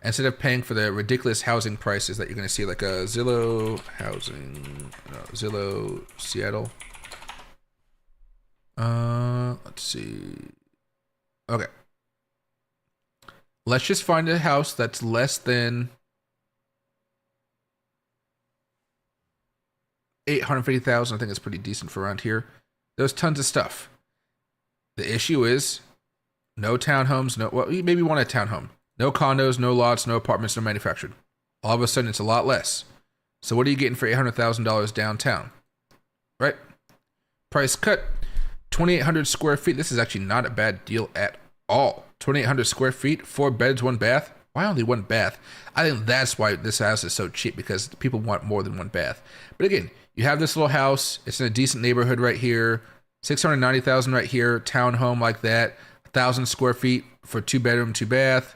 Instead of paying for the ridiculous housing prices that you're going to see, like a Zillow housing, Zillow Seattle. Let's see. Okay. Let's just find a house that's less than 850,000. I think it's pretty decent for around here. There's tons of stuff. The issue is no townhomes, well, you maybe want a townhome. No condos, no lots, no apartments, no manufactured. All of a sudden, it's a lot less. So what are you getting for $800,000 downtown? Right? Price cut, 2,800 square feet. This is actually not a bad deal at all. 2,800 square feet, 4 beds, 1 bath. Why only 1 bath? I think that's why this house is so cheap, because people want more than 1 bath. But again, you have this little house. It's in a decent neighborhood right here. 690,000 right here. Townhome like that. 1,000 square feet for 2 bedroom, 2 bath.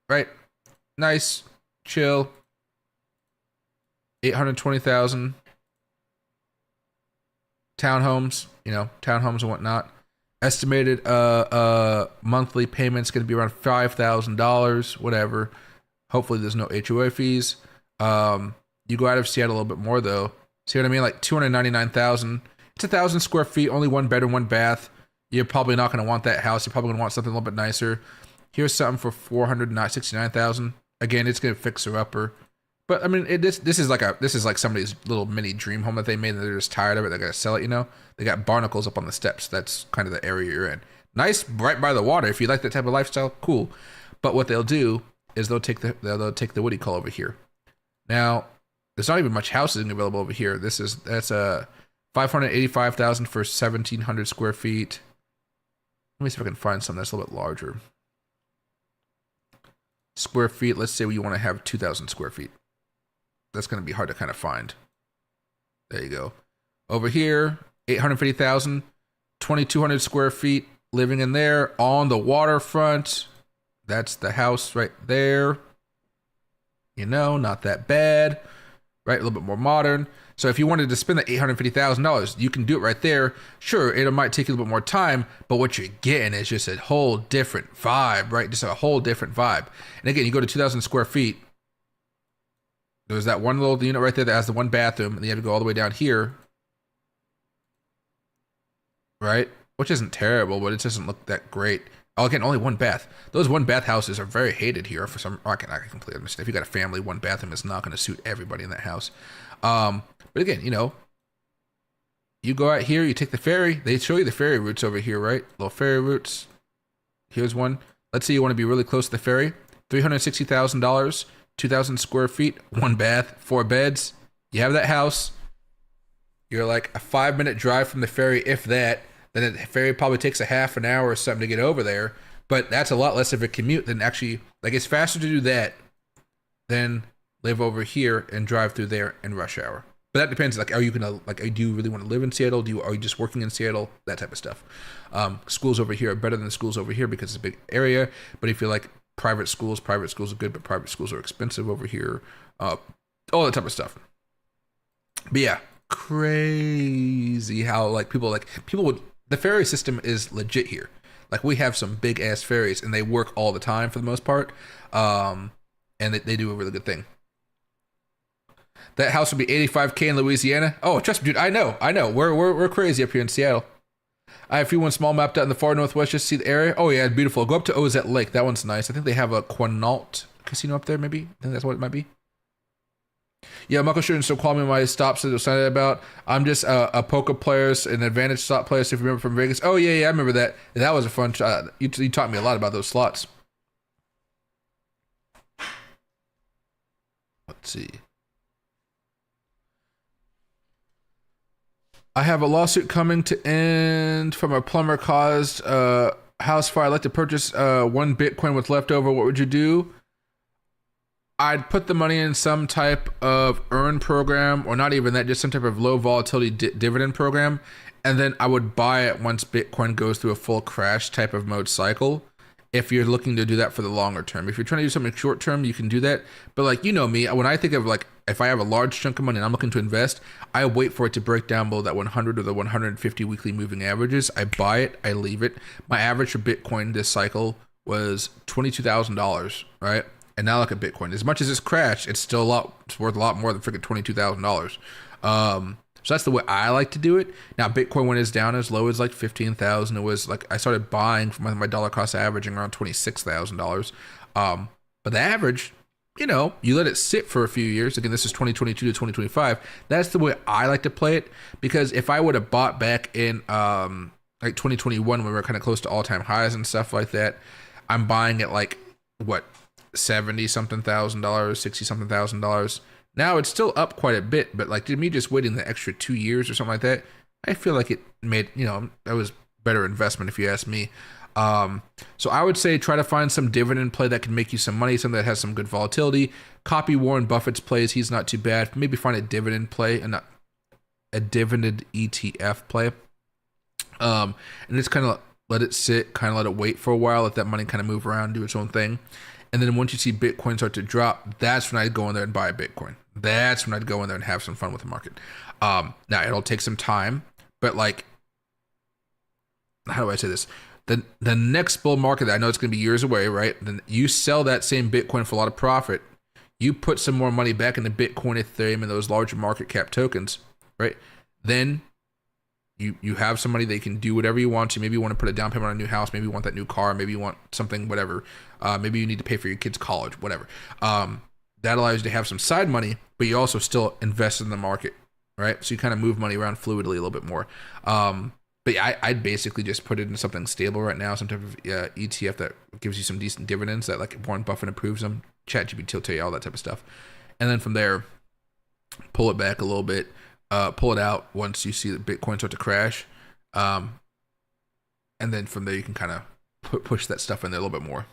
Right? Nice. Chill. 820,000. Townhomes. Townhomes and whatnot. Estimated monthly payments going to be around $5,000. Whatever. Hopefully there's no HOA fees. You go out of Seattle a little bit more though. See what I mean? Like 299,000. It's 1,000 square feet, only 1 bedroom, 1 bath. You're probably not going to want that house. You're probably going to want something a little bit nicer. Here's something for 469,000. Again, it's going to fix her upper. But I mean, this is like somebody's little mini dream home that they made, and they're just tired of it. They're going to sell it. They got barnacles up on the steps. That's kind of the area you're in. Nice, right by the water. If you like that type of lifestyle, cool. But what they'll do is they'll take the what do you call over here. Now, there's not even much housing available over here. That's a 585,000 for 1,700 square feet. Let me see if I can find something that's a little bit larger. Square feet. Let's say you want to have 2,000 square feet. That's going to be hard to kind of find. There you go. Over here, 850,000, 2,200 square feet, living in there on the waterfront. That's the house right there. Not that bad. Right, a little bit more modern. So if you wanted to spend the $850,000, you can do it right there. Sure, it might take you a little bit more time, but what you're getting is just a whole different vibe, right? Just a whole different vibe. And again, you go to 2,000 square feet. There's that one little unit right there that has the one bathroom, and you have to go all the way down here, right? Which isn't terrible, but it doesn't look that great. Oh, again, only one bath. Those one bath houses are very hated here for some. I can completely understand. If you got a family, one bathroom is not going to suit everybody in that house. But again, you know, you go out here, you take the ferry. They show you the ferry routes over here, right? Little ferry routes. Here's one. Let's say you want to be really close to the ferry. $360,000, 2,000 square feet, one bath, 4 beds. You have that house. You're like a 5-minute drive from the ferry, if that. Then the ferry probably takes a half an hour or something to get over there. But that's a lot less of a commute than actually, like, it's faster to do that than live over here and drive through there in rush hour. But that depends. Like, are you gonna, like, do you really want to live in Seattle? Are you just working in Seattle? That type of stuff. Schools over here are better than the schools over here because it's a big area. But if you like private schools are good, but private schools are expensive over here. All that type of stuff. But yeah, crazy how like people would. The ferry system is legit here. Like, we have some big ass ferries and they work all the time for the most part. And they do a really good thing. That house would be $85K in Louisiana. Oh, trust me, dude. I know. We're crazy up here in Seattle. I have a few one small mapped out in the far northwest just to see the area. Oh yeah, beautiful. Go up to Ozette Lake. That one's nice. I think they have a Quinault casino up there, maybe. I think that's what it might be. Yeah, Michael shouldn't still call me my stops that I was excited about. I'm just a poker player and advantage slot player, so if you remember from Vegas. Oh, yeah, I remember that. That was a fun shot. You taught me a lot about those slots. Let's see. I have a lawsuit coming to end from a plumber caused house fire. I'd like to purchase 1 Bitcoin with leftover. What would you do? I'd put the money in some type of earn program, or not even that, just some type of low volatility dividend program. And then I would buy it once Bitcoin goes through a full crash type of mode cycle. If you're looking to do that for the longer term. If you're trying to do something short term, you can do that. But like, you know me, when I think of like, if I have a large chunk of money and I'm looking to invest, I wait for it to break down below that 100 or the 150 weekly moving averages. I buy it, I leave it. My average for Bitcoin this cycle was $22,000, right? And now look at Bitcoin. As much as it's crashed, it's still worth a lot more than freaking $22,000. So that's the way I like to do it. Now Bitcoin, when it's down as low as like 15,000, it was like I started buying from my dollar cost averaging around $26,000. But the average, you know, you let it sit for a few years. Again, this is 2022 to 2025. That's the way I like to play it, because if I would have bought back in like 2021 when we were kind of close to all-time highs and stuff like that, I'm buying at like what, $70-something thousand, $60-something thousand. Now it's still up quite a bit, but like, me just waiting the extra 2 years or something like that, I feel like it made, you know, that was better investment if you ask me. So I would say try to find some dividend play that can make you some money, something that has some good volatility. Copy Warren Buffett's plays. He's not too bad. Maybe find a dividend play and not a dividend ETF play. And just kind of let it sit, kind of let it wait for a while, let that money kind of move around, do its own thing. And then once you see Bitcoin start to drop, that's when I'd go in there and buy a Bitcoin. That's when I'd go in there and have some fun with the market. Now, it'll take some time, but like, how do I say this? The next bull market that I know it's going to be years away, right? Then you sell that same Bitcoin for a lot of profit. You put some more money back into Bitcoin, Ethereum, and those larger market cap tokens, right? Then you have some money that you can do whatever you want to. Maybe you want to put a down payment on a new house. Maybe you want that new car. Maybe you want something, whatever. Maybe you need to pay for your kids' college, whatever. That allows you to have some side money, but you also still invest in the market, right? So you kind of move money around fluidly a little bit more. But yeah, I'd basically just put it in something stable right now, some type of ETF that gives you some decent dividends that like Warren Buffett approves them. ChatGPT will tell you all that type of stuff. And then from there, pull it back a little bit. Pull it out once you see the Bitcoin start to crash. And then from there, you can kind of push that stuff in there a little bit more.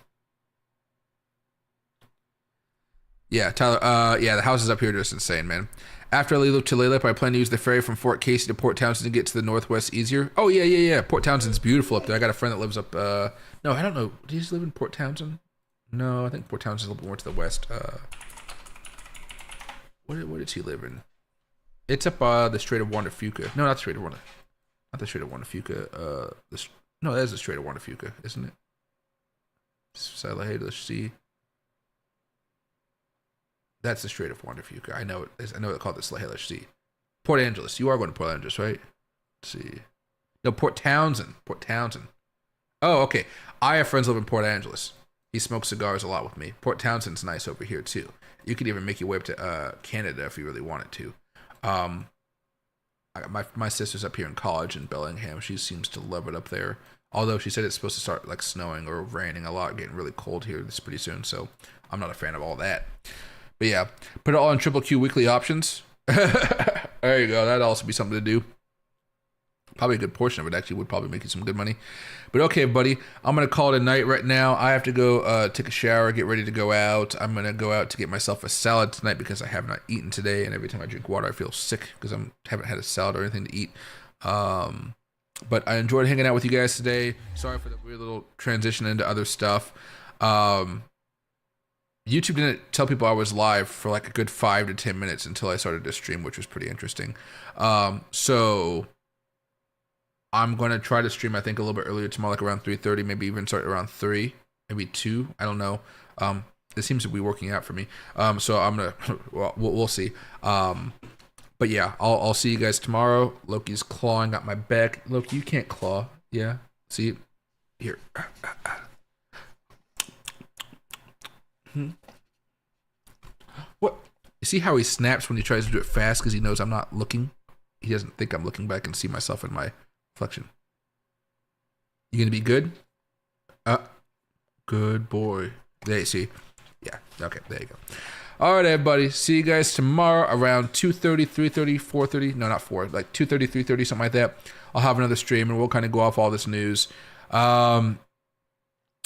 Yeah, Tyler, yeah, the houses up here are just insane, man. After I leave to Lalip, I plan to use the ferry from Fort Casey to Port Townsend to get to the northwest easier. Oh, yeah. Port Townsend's beautiful up there. I got a friend that lives up, no, I don't know. Do you live in Port Townsend? No, I think Port Townsend's a little bit more to the west. Where did he live in? It's up the Strait of Juan de Fuca. No, not the Strait of Juan. Not the Strait of Juan de Fuca. No, that is the Strait of Juan de Fuca, isn't it? Let's see. That's the Strait of Juan de Fuca. I know it. I know they call it the Slahelish Sea. Port Angeles. You are going to Port Angeles, right? Let's see. No, Port Townsend. Port Townsend. Oh, okay. I have friends live in Port Angeles. He smokes cigars a lot with me. Port Townsend's nice over here too. You could even make your way up to Canada if you really wanted to. My sister's up here in college in Bellingham. She seems to love it up there. Although she said it's supposed to start like snowing or raining a lot, getting really cold here this pretty soon. So I'm not a fan of all that. But yeah, put it all in Triple Q weekly options. There you go. That'd also be something to do. Probably a good portion of it actually would probably make you some good money. But okay, buddy, I'm going to call it a night right now. I have to go take a shower, get ready to go out. I'm going to go out to get myself a salad tonight because I have not eaten today. And every time I drink water, I feel sick because I haven't had a salad or anything to eat. But I enjoyed hanging out with you guys today. Sorry for the weird little transition into other stuff. YouTube didn't tell people I was live for like a good 5 to 10 minutes until I started to stream, which was pretty interesting. So I'm going to try to stream, I think, a little bit earlier tomorrow, like around 3:30, maybe even start around 3, maybe 2. I don't know. This seems to be working out for me. So I'm going to, well, we'll see. But yeah, I'll see you guys tomorrow. Loki's clawing at my back. Loki, you can't claw. Yeah? See? Here. What? You see how he snaps when he tries to do it fast because he knows I'm not looking? He doesn't think I'm looking, but I can see myself in my reflection. You gonna be good? Good boy. There you see. Yeah. Okay, there you go. All right, everybody. See you guys tomorrow around 2:30, 3:30, 4:30. No, not 4. Like 2:30, 3:30, something like that. I'll have another stream, and we'll kind of go off all this news.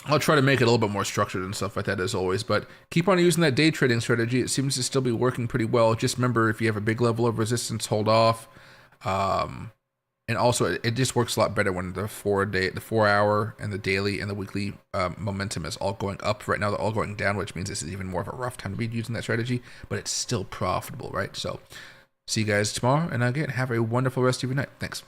I'll try to make it a little bit more structured and stuff like that as always, but keep on using that day trading strategy. It seems to still be working pretty well. Just remember, if you have a big level of resistance, hold off. And also, it just works a lot better when the 4 hour and the daily and the weekly momentum is all going up. Right now, they're all going down, which means this is even more of a rough time to be using that strategy, but it's still profitable, right? So see you guys tomorrow, and again, have a wonderful rest of your night. Thanks.